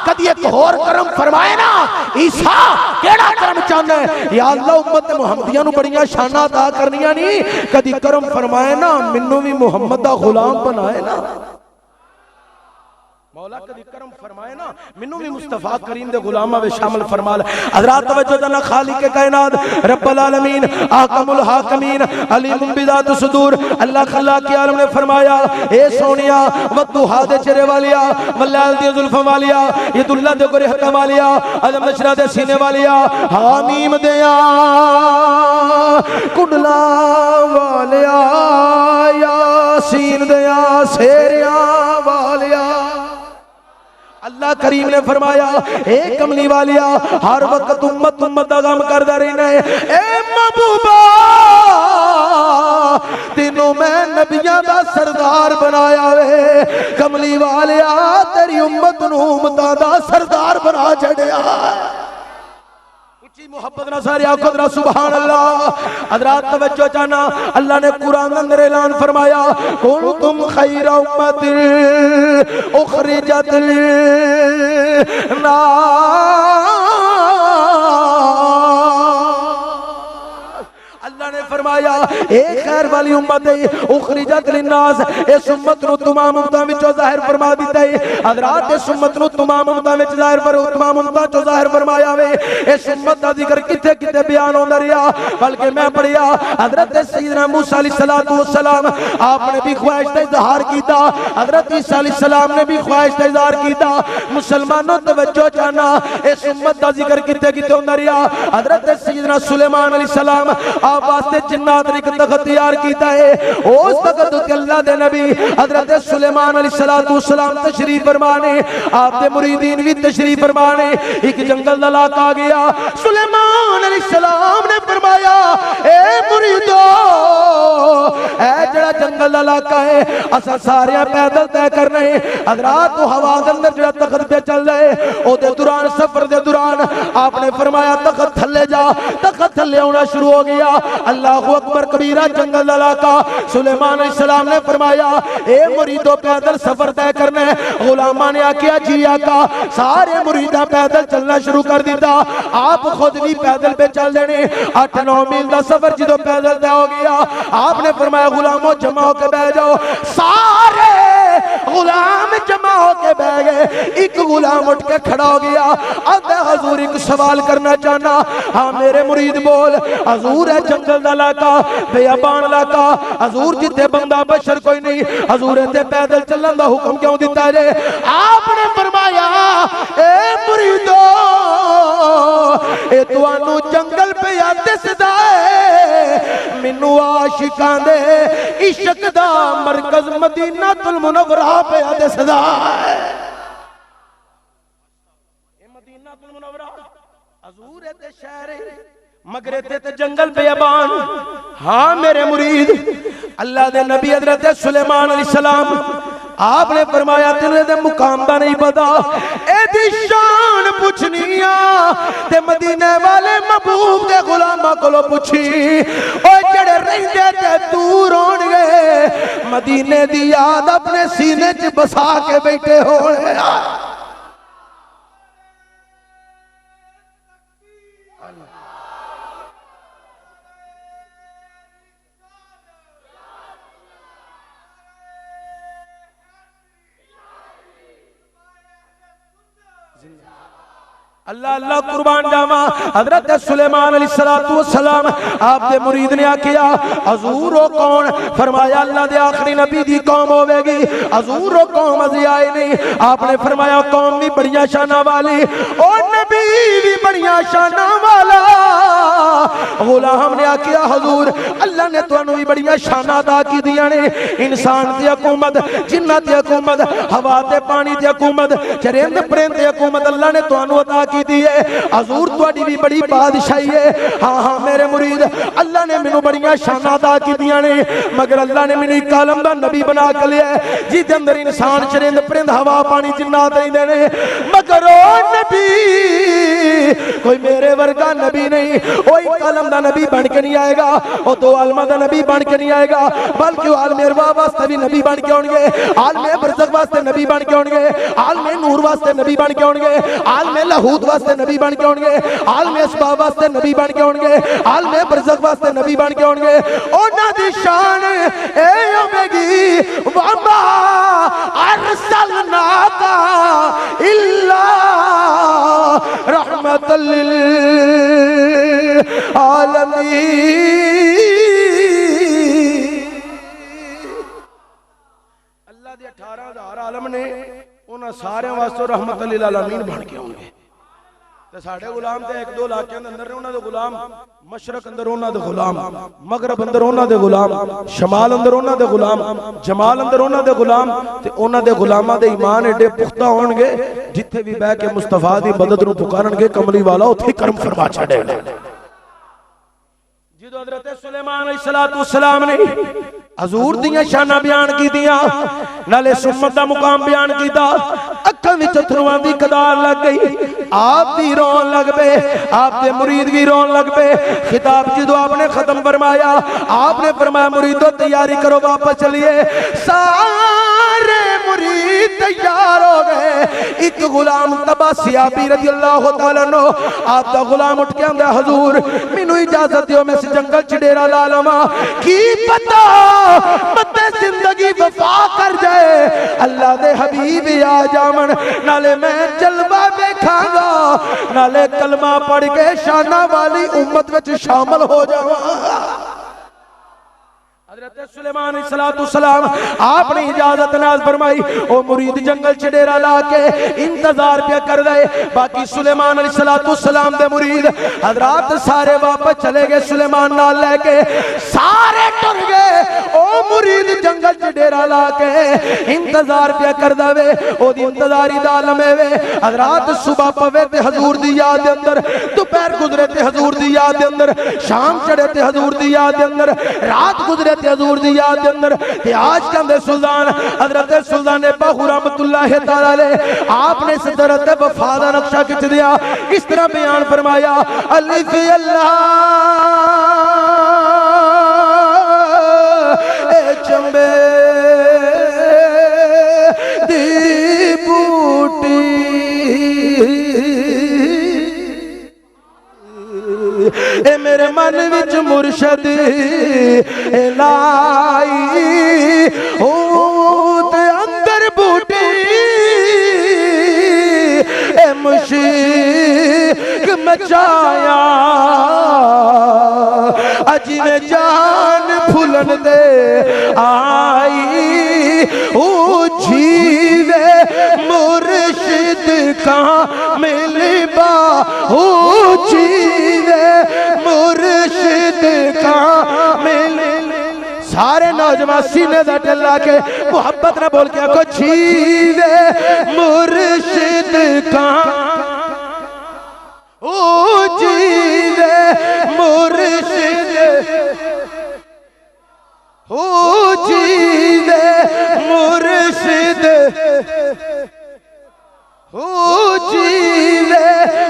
कदी एक और करम फरमाए ना ईसा, केड़ा करम चाहना है? या अल्लाह उम्मत मुहम्मदिया नूं बड़ियां शानां अता करनियां नहीं, कदी करम फरमाए ना मैनू भी मुहम्मद दा गुलाम बनाए ना मौला, कदी करम फरमाए ना मैनू भी मुस्तफा करीम दे गुलामां में शामिल फरमा ले। हज़रात तवज्जो जना, खालिक कायनात रब्बुल आलमीन आकमुल हाकिमीन अलीमुम बिज़ात सुदूर अल्लाह खल्लाक के आलम ने फरमाया ए सोनिया वद्दुहा दे चेहरे वालिया, वल्लैल दी जुल्फां वालिया, यदुल्लाह दे गोरे हत्थां वालिया, अलम नशरा दे सीने वालिया, हामीम दिया कुंडला वालिया, यासीन दिया सेरिया वालिया। अल्लाह करीम ने फरमाया ए कमली वालिया, हर वक्त उम्मत उम्मत दा गम करदा रहना है। ए महबूबा तेनों मैं नबियां दा सरदार बनाया वे, कमली वालिया तेरी उम्मत नूं उम्मतां दा सरदार बना छड़िया। मोहब्बत ना सारे आखो जरा सुभान अल्लाह। हज़रात तवज्जो जाना, अल्लाह ने कुरान अंदर ऐलान फरमाया कुंतुम खैरा उम्मतिन उखरिजत लिन्नास। अल्लाह ने फरमाया एक खैर वाली उम्मत है उखरिजत लिन्नास। इस उम्मत नु तमाम उम्मतां विचों जाहिर फरमा दिता है। हज़रात इस उम्मत नु तमाम उम्मतां विच जाहिर पर तमाम उम्मतां चों जाहिर फरमाया वे। इस उम्मत दा जिक्र किथे किथे बयान होंदा रहा, बल्कि मैं पढ़िया हज़रत सैयदना मूसा अलैहिस्सलातु वस्सलाम आपने भी ख्वाहिश का इजहार किया, हज़रत ईसा अलैहिस्सलाम ने भी ख्वाहिश का इजहार किया। मुसलमानों तवज्जो जाना, इस उम्मत दा जिक्र किथे किथे होंदा रहा। हज़रत सैयदना सुलेमान अलैहिस्सलाम आप वास्ते जिन्नात ने एक तख्त तैयार किया है। उस तख्त ते अल्लाह दे नबी हज़रत सुलेमान अलैहिस्सलातु वस्सलाम तशरीफ फरमाने, आपके मुरीदीन भी तशरीफ फरमाने। एक जंगल दा इलाका आ गया, सुलेमान अलैहिस्सलाम ने फरमाया ए मुरीदो ए जड़ा जंगल दा इलाका है असा सारे पैदल तय करना है। हज़रात तो हवा दे अंदर जड़ा तख्त पे चल रहे ओदे दौरान सफर दे दौरान आपने फरमाया तख्त थल्ले जा, तख्त थल्ले आना शुरू हो गया। अल्लाहु अकबर कबीरा जंगल दा इलाका। सुलेमान अलैहिस्सलाम ने फरमाया ए मुरीदो पैदल सफर तय करना है। गुलामा ने आखिया जी आका। सारे मुरीदा पैदल चलना शुरू कर दिता, आप खुद भी पैदल पे चल देने। 8-9 मील का सफर जो पैदल तय हो गया, आपने फरमाया गुलामों जमा होकर बह जाओ। सारे गुलाम जमा होकर बह गए। एक गुलाम उठ के खड़ा हो गया, अब हजूर एक सवाल करना चाहना। हाँ मेरे मुरीद बोल। हजूर है जंगल का इलाका, बेअबान इलाका, हजूर जिथे बंदा बशर कोई नहीं, हजूर इत्थे पैदल चलने का हुक्म क्यों दिता है? आपने फरमाया ए मुरीदो ए तुहानू जंगल पे दिसदा है, मैनू आशिकां दे इश्क दा मरकज मदीनातुल मुनव्वरा पे दिसदा है। ए मदीनातुल मुनव्वरा हजूर दे शहर मगर ते जंगल बेअबान। हाँ मेरे मुरीद, अल्लाह दे नबी हज़रत सुलेमान अलैहिस्सलाम आपने फरमाया तेरे दे मुकाम दा नहीं पता, एदी शान पुछनी आ ते मदीने वाले महबूब दे गुलामां कोलों पुछी। ओ जेड़े रहिंदे ते दूर होणगे, मदीने दी याद अपने सीने च बसा के बैठे होणे। अल्लाह अल्लाह कुर्बान जावा। हज़रत सुलेमान अलैहिस्सलातु वस्सलाम आपके मुरीद ने आखिया हजूर ओ कौन? फरमाया अल्लाह दे आखिरी नबी दी कौम होवेगी। हजूर ओ कौम अजे आए नहीं। आपने फरमाया कौम भी बड़ियां शाना वाली, ओ नबी भी बड़ियां शाना वाला। गुलाम ने आखिया हजूर अल्लाह ने तुहानू भी बड़ियां शाना अता की दियां ने। इंसान दी हुकूमत, जिन्नात दी हुकूमत, हवा ते पानी दी हुकूमत, चरिंद परिंद दी हुकूमत अल्लाह ने तुहानू अता की दी है। हजूर तुहाडी भी बड़ी बादशाही है। हाँ हाँ मेरे मुरीद, अल्लाह ने मैनू बड़ियां शाना अता की दियां ने, मगर अल्लाह ने मैनू एक आलम दा नबी बना के लिया जिहदे अंदर इंसान चरिंद परिंद हवा पानी जिन्नात नहीं देने। मगर ओ नबी कोई मेरे वर्गा नबी नहीं, ओ एक आलम दा नबी बन के नहीं आएगा, ओ दो आलमा दा नबी बन के नहीं आएगा, बल्कि वो आलमे अरवाह वास्ते भी नबी बन के आउणगे, आलमे बरज़ख वास्ते नबी बन के आउणगे, आलमे नूर वास्ते नबी बन के आउणगे, आलमे लाहूत वास्ते नबी बन के आउणगे, आलमे असबाब वास्ते नबी बन के आउणगे, आलमे बरज़ख वास्ते नबी बन के आउणगे। उन्हां दी शान ए होवेगी वमा अरसलनाका इल्ला रहमतल लिल आलमीन। अल्लाह दे 18,000 आलम ने, उन्हां सारे वास्ते रहमतल लिल आलमीन बन के आउणगे। ते साडे गुलाम ते 1-2 इलाके दे अंदर ने, उन्हां दे गुलाम मशरक अंदर उन्हां दे गुलाम, मगरब अंदर उन्हां दे गुलाम, शमाल अंदर उन्हां दे गुलाम, जमाल अंदर उन्हां दे गुलाम। ते उन्हां दे गुलामां दे ईमान एडे पुख्ता होणगे जिथे भी बह के मुस्तफा दी मदद नूं पुकारनगे कमली वाला उत्थे करम फरमा छड़ेगा। जिदों हज़रत सुलेमान अलैहिस्सलातु वस्सलाम ने हजूर दियां शाना बयान कीतियां, नाले उम्मत दा मुकाम बयान कीता, अखां विच अथरुआं दी कदार लग गई। आप भी रोन लग पे, आपके मुरीद भी रोन लग पे। खिताब जो आपने खत्म फरमाया, आपने फरमाया मुरीदों तैयारी करो वापस चलिए। सारे मुरीद तैयार हो गए। एक गुलाम तबासियाबी रज़ी अल्लाह तआला अन्हु, आप दा गुलाम उठ के आंदा हुजूर मैनू इजाजत दियो मैं इस जंगल च डेरा ला लवां, की पता मते जिंदगी वफा कर जाए, अल्लाह दे हबीब आ जावन, नाले मैं जलवा वेखांगा, नाले कलमा पढ़ के शाना वाली उम्मत विच शामिल हो जावां। हज़रत सुलेमान अलैहिस्सलाम आपने इजाजत नाज फरमाई। ओ मुरीद जंगल च डेरा ला के इंतजार पे कर रहे। बाकी सुलेमान अलैहिस्सलाम दे मुरीद हजरात सारे वापस चले गए, सुलेमान नाल लेके सारे टुर गए। ओ मुरीद जंगल च डेरा ला के इंतजार पे कर दे, ओदी इंतजारी दा आलम वे। हजरात सुबह पवे ते हजूर दी याद दे अंदर, दोपहर गुजरे ते हजूर दी याद दे अंदर, शाम चढ़े ते हजूर दी याद दे अंदर, रात गुजरे हजूर दी याद के अंदर। आज कहते सुल्तान हजरत सुल्तान बाहू रहमतुल्लाह तआला अलैह आपने इस दरत वफा दा नक्शा खिंच दिया। इस तरह बयान फरमाया, अलिफ अल्लाह ए चंबे दी बूटी, ए मेरे मन विच मुर्शद लाई हो ते अंदर बूटी, ए मुशीक मचाया अजी में जान फुलन दे आई, ओ जीवे मुर्शिद कहाँ मिलबा, हो जीवे मुर्शिद कहाँ मिले। सारे नौजवान सीने दा टल्ला के मोहब्बत ना बोल के आखो, जीवे मुर्शिद कहाँ, ओ जीवे मुर्शिद, ओ जीवे मुर्शिद, ओ जीवे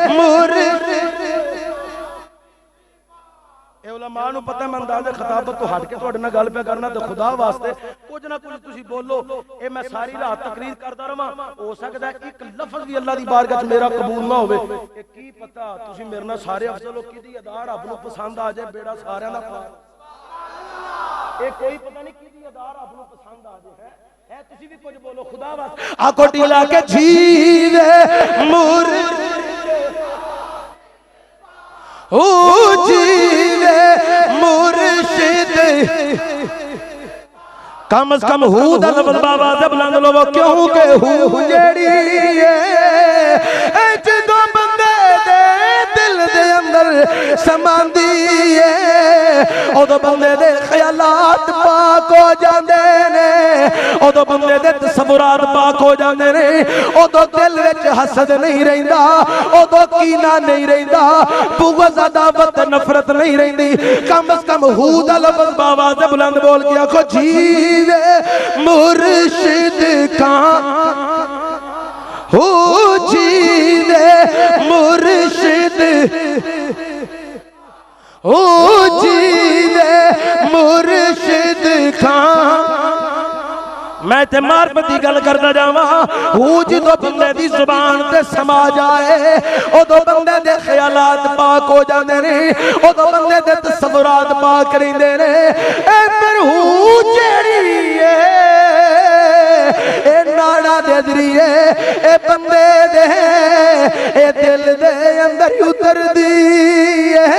मुर्शिद। उलमा नूं पता मैं अंदाज़ खिताबत तो हट के तुहाडे नाल गल पे करना, तो खुदा वास्ते कुछ ना कुछ तुसीं बोलो। ये मैं सारी रात तकरीर करदा रहां, हो सकदा है एक लफ्ज़ भी अल्लाह दी बारगाह च मेरा कबूल ना होवे। की पता तुसीं मेरे नाल सारे अफजल हो किदी अदा रब नूं पसंद आ जाए, बेड़ा सारियां दा पार। ये कोई पता नहीं किदी अदा रब नूं पसंद आ जाए है। तुसीं भी कुछ बोलो खुदा वास्ते। आको टीला के जीवे मुर्शिद, ओ जीवे मुर्शिद, कम से कम हू दा लफ्ज़ बाबा दे बुलंद लो, क्यों के हू जेड़ी है जदों बंदे दे दिल दे अंदर समांदी है, उदों बंदे दे ख्यालात पाक हो जांदे ने, उदों बंदे दे तसव्वुरात पाक हो जांदे ने, उदों दिल विच हसद नहीं रहिंदा, उदों कीना नहीं रहिंदा, बुग़्ज़ अदावत नफरत नहीं रहिंदी। कम से कम हू दा लफ्ज़ बाबा दे बुलंद बोल के आखो, जीवे मुर्शिद कहाँ, हो जीवे मुर्शिद, हो जीवे मुर्शिद कहाँ। मैं ते मार्फत दी गल करदा जावां, हू जो बंदे दी जुबान ते समा जाए, उदों बंदे दे ख्यालात पाक हो जांदे ने, उदों बंदे दे तसव्वुरात पाक रहिंदे ने। ए फिर हू जेड़ी है ए नाड़ा दे जरिए ए बंदे दे ए दिल दे अंदर उतरदी है।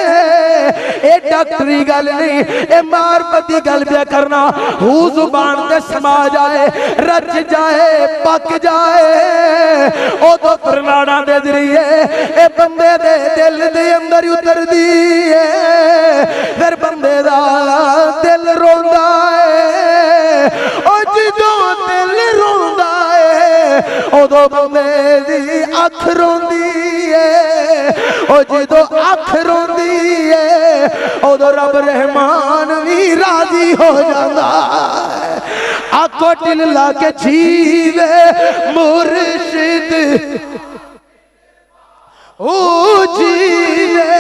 ए डॉक्टरी गल नहीं, ए मार्फत दी गल पे करना। हू जुबान ते समा जाए, रच जाए, पक जाए, ओ तो परनाड़ा दे जरिए ए बंदे दे दिल दे अंदर उतरदी है। फिर बंदे दा दिल रोंदा है, ओ जिदों दिल रोंदा है उदों बंदे दी अख रोंदी है, ओ जिदों अख रोंदी है उदों रब रहमान भी राजी हो जांदा है। आको दिल लाके जीवे मुर्शिद ओ जीवे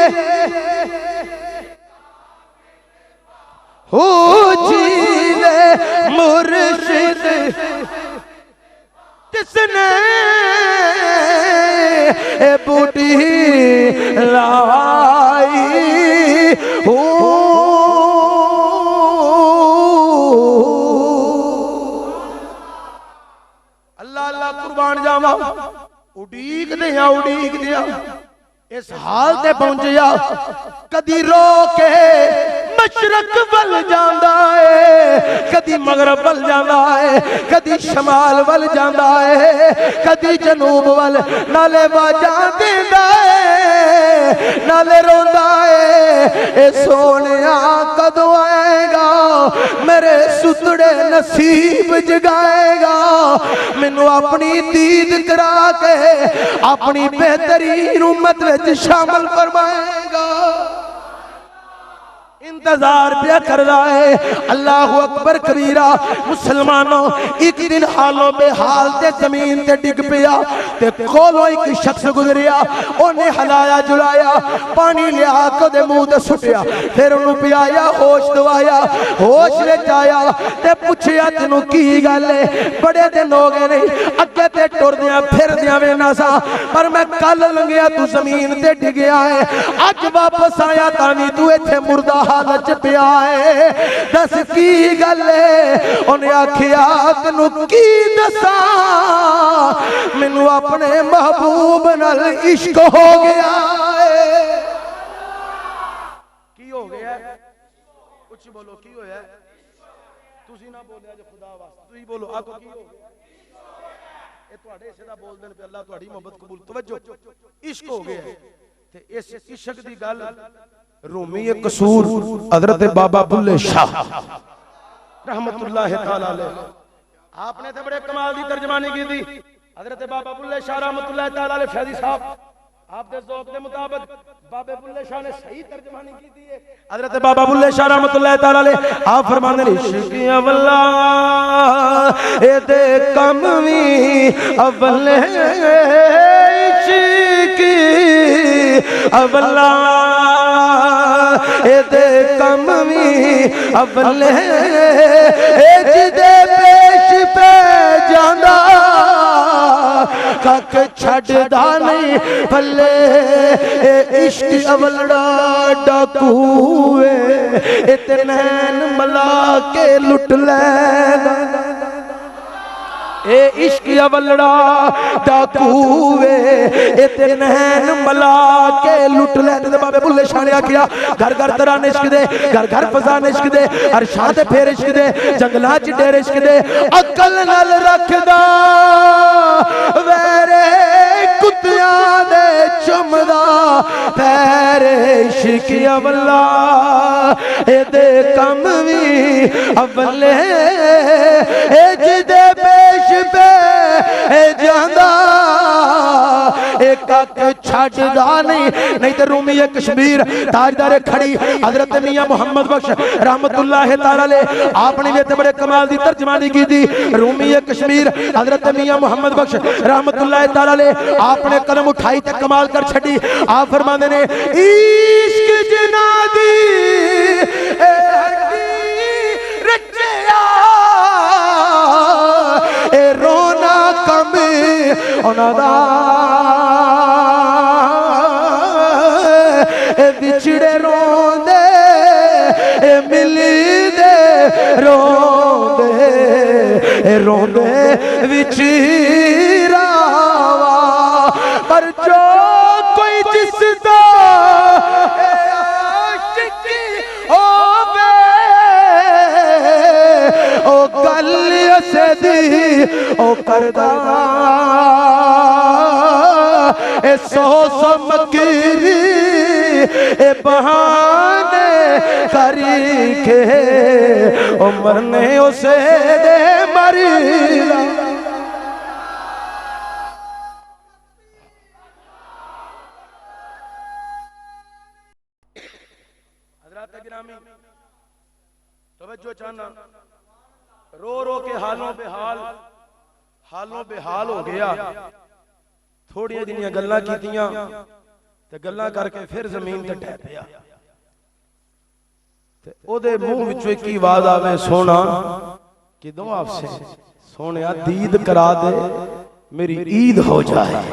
हो जीवे मुर्शिद जिसने बूटी लाई हो अल्लाह अल्लाह कुर्बान जावा उड़ीक दिया इस हाल ते पहुंचिया कदी रो के मशरक वल जांदा है, कदी मगरब वल जांदा है, कदी शमाल वल जांदा है, कदी जनूब वल नाले बाजा देंदा है नाले रोंदा है। ए सोनिया कदों आएगा मेरे सुतड़े नसीब जगाएगा, मैनू अपनी दीद करा के अपनी बेहतरीन उम्मत में शामिल फरमाएगा। इंतजार पे कर रहा है। अल्लाह अकबर कबीरा। मुसलमानों एक दिन हालों पे हाल ते जमीन ते डिग पिया ते कोलों एक शख्स गुजरिया, ओने हलाया जुलाया पानी लिया के दे मुंह ते सुटिया, फिर ओनू पियाया होश दवाया, होश विच आया ते पुछया तेनू की गल है, बड़े दिन हो गए नहीं अगे ते टुरदियां फिरदियां वेना सा, पर मैं कल लंघिया तू जमीन ते डिगया है, अज वापस आया तानी तू इत्थे मुर्दा हालत पिया है, दस की गल है। उन्हें आखिया तेनू की दसा, मैनू अपने महबूब नाल इश्क हो गया है। की हो गया? कुछ बोलो की होया? तुसी ना बोलिया जे खुदा वास्ते, तुसी बोलो आखो की हो गया? ये तुहाडे हिस्से दा बोल देन पे अल्लाह तुहाडी मोहब्बत कबूल। तवज्जो, इश्क हो गया है ते इस इश्क दी गल रूमी एक कसूर हजरत बाबा बुल्ले शाह रहमतुल्लाह तआला अलैह, आपने तो बड़े कमाल की तर्जमानी की थी। हजरत बाबा बुल्ले शाह रहमतुल्लाह तआला अलैह फैजी साहब आपके ज़ौक़ के मुताबिक बाबे बुल्ले शाह ने सही तर्जमानी की थी। हजरत बाबा बुल्ले शाह रहमतुल्लाह तआला अलैह आप फरमाते हैं इश्क़ अवला ए दे कम वी अवले इश्क़ अवला ए दे कम वी अवले ए जिदे पेश पे जांदा कक छड़दा नहीं भले ए इश्क अवलड़ा डाकूए इतनैन मला के लुट लेगा, ए इश्क अवलड़ा डाकूए इतनैन मला के लुट ले। बाबे बुल्ले शाह ने आखिया घर घर तराने इश्क दे, घर घर फजाने इश्क दे, अरशां ते फेर इश्क दे, जंगलां च डेरे इश्क दे, अकल नाल रखदा वेरे कुत्तियां दे चुमदा पैर इश्क अवला ए दे कम वी अवले ए जिदे पेश पे जांदा एक छड़दा नहीं तो रूमी कश्मीर ताजदार खड़ी हजरत मियां मोहम्मद बख्श रहमतुल्लाह तआला अलैह आपने भी बड़े कमाल की तर्जमानी की थी। रूमी कश्मीर हजरत मियां मोहम्मद बख्श रहमतुल्लाह तआला अलैह आपने कलम उठाई ते कमाल कर छड़ी। आप फरमाते ने इश्क जनादी ए हड्डी रचिया ए रोना कम उन्हां बिछड़े रोंदे मिलदे रोंदे रोंदे विचरावा, पर जो कोई जिसदा आशिक होवे ओ गल असदी ओ करदा ए सौ सौ मकरी ए बहाने करी के उम्र ने उसे दे मरीला। हज़रात गिरामी तवज्जो चाहना रो रो के हालों बेहाल हो गया। थोड़ियां जिनियां गल्लां कीतियां ते गल्लां करके फिर जमीन ते ढह पिया ते ओदे मुंह विचों एक ही आवाज आवे, सोना किदों आपसे, सोने दीद करा दे मेरी ईद हो जाए।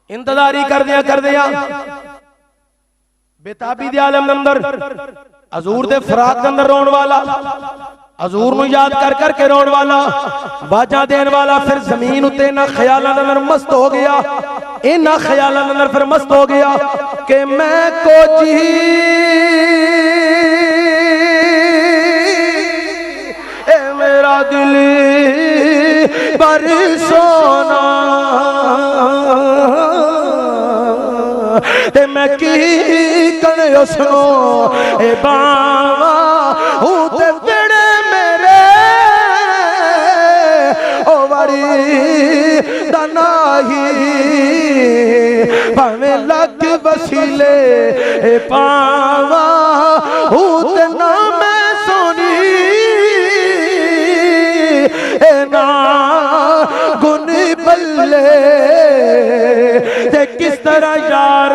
इंतजारी कर दिया बेताबी दे आलम अंदर हजूर दे फराक दे अंदर रोण वाला, हजूर नु याद कर करके रोण वाला, बाजा देन वाला, फिर जमीन उते ना ख्यालां दे अंदर मस्त हो गया। इना ख्यालां दे अंदर फिर मस्त हो गया कि मैं को जी ए मेरा दिल पर सोना ते मैं की कण उसनो ए बावा हूं ते बिड़े मेरे ओ बड़ी दनाही भावे लग वसीले ए पावा हूं ते ना मैं सोनी ए ना गुन बल्ले ते किस तरह यार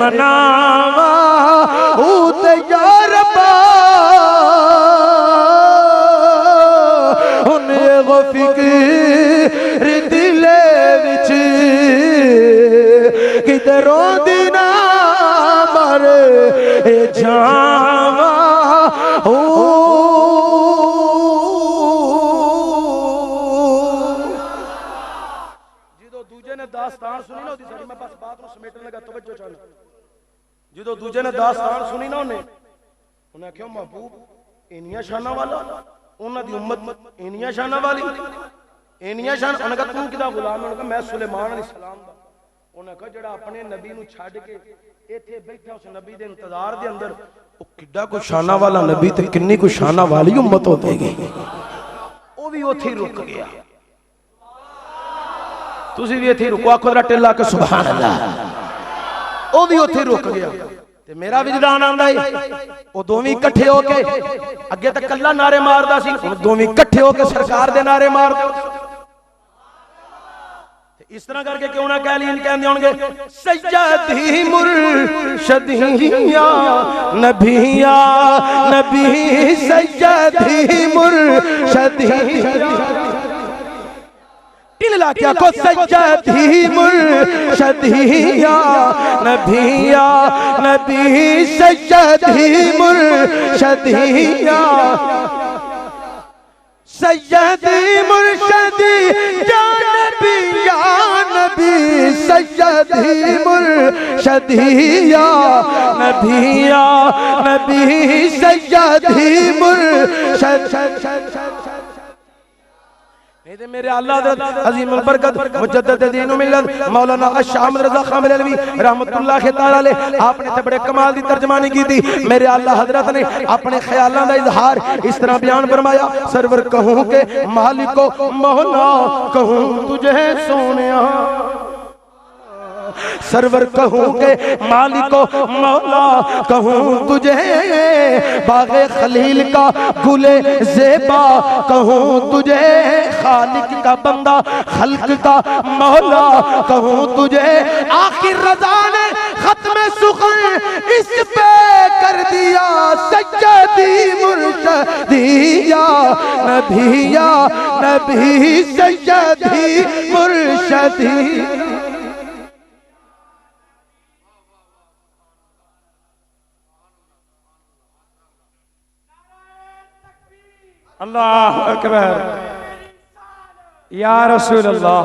मनावा ते यार वो फिक्र दिले विच किते रोंदी ना मर जावा जो दूजे ने दास्तान सुनी ना, मैं बस बात को समेटने लगा, तवज्जो चाहना। जो दूजे ने दास्तान सुनी ना उन्हें आख्या महबूब इनिया शाना वाला, उन्हां दी उम्मत इनिया शाना वाली, इनिया शान। उन्हें कहा तू किदा गुलाम है? उन्हें कहा मैं सुलेमान अलैहिस्सलाम दा। उन्हें कहा जेड़ा अपने नबी नू छड्ड के इत्थे बैठा उस नबी दे इंतजार दे अंदर, ओ किड्डा कोई शाना वाला नबी ते किन्नी कोई शाना वाली उम्मत होवेगी। ओ भी ओथे रुक गया। तुसी भी इत्थे रुको, आखो जरा टिल्ला के सुभान अल्लाह। ओ भी ओथे रुक गया ते मेरा विजदान आंदा है। ओ दोवें इकट्ठे होके, अगे तक कल्ला नारे मारदा सी, हुण दोवें इकट्ठे होके सरकार दे नारे मारदे। इस तरह करके क्यों ना कह लीन कहंदे होणगे सैयदी मुर्शदिया नबिया नबी सैयदी मुर्शदिया टिल्ला क्या को सैयदी मुर्शदिया नबिया नबी सैयदी मुर्शदिया सैयदी मुर्शदी या नबी सैयदी मुर्शदिया नबिया नबी सैयदी मुर्शद। मेरे अल्लाह अजीम बरकत मुजद्दिद दीन मिल्लत मौलाना अहमद रज़ा खान बरेलवी रहमतुल्लाह तआला अलैह, आपने ते बड़े कमाल दी तर्जमानी की थी। मेरे अल्लाह हजरत ने अपने ख्यालों का इजहार इस तरह बयान फरमाया, सरवर कहूं के मालिको मौला कहूं तुझे सोनिया, सरवर कहूं के मालिको मौला कहूं तुझे, बागे खलील का गुले ज़ेबा कहूं तुझे, खालिक का बंदा खल्क का मौला कहूं तुझे। आखिर रज़ा ने खत्म सुखन इस पे कर दिया सैयदी मुर्शदिया नबिया नबी सैयदी मुर्शदी। अल्लाह अकबर या रसूल अल्लाह।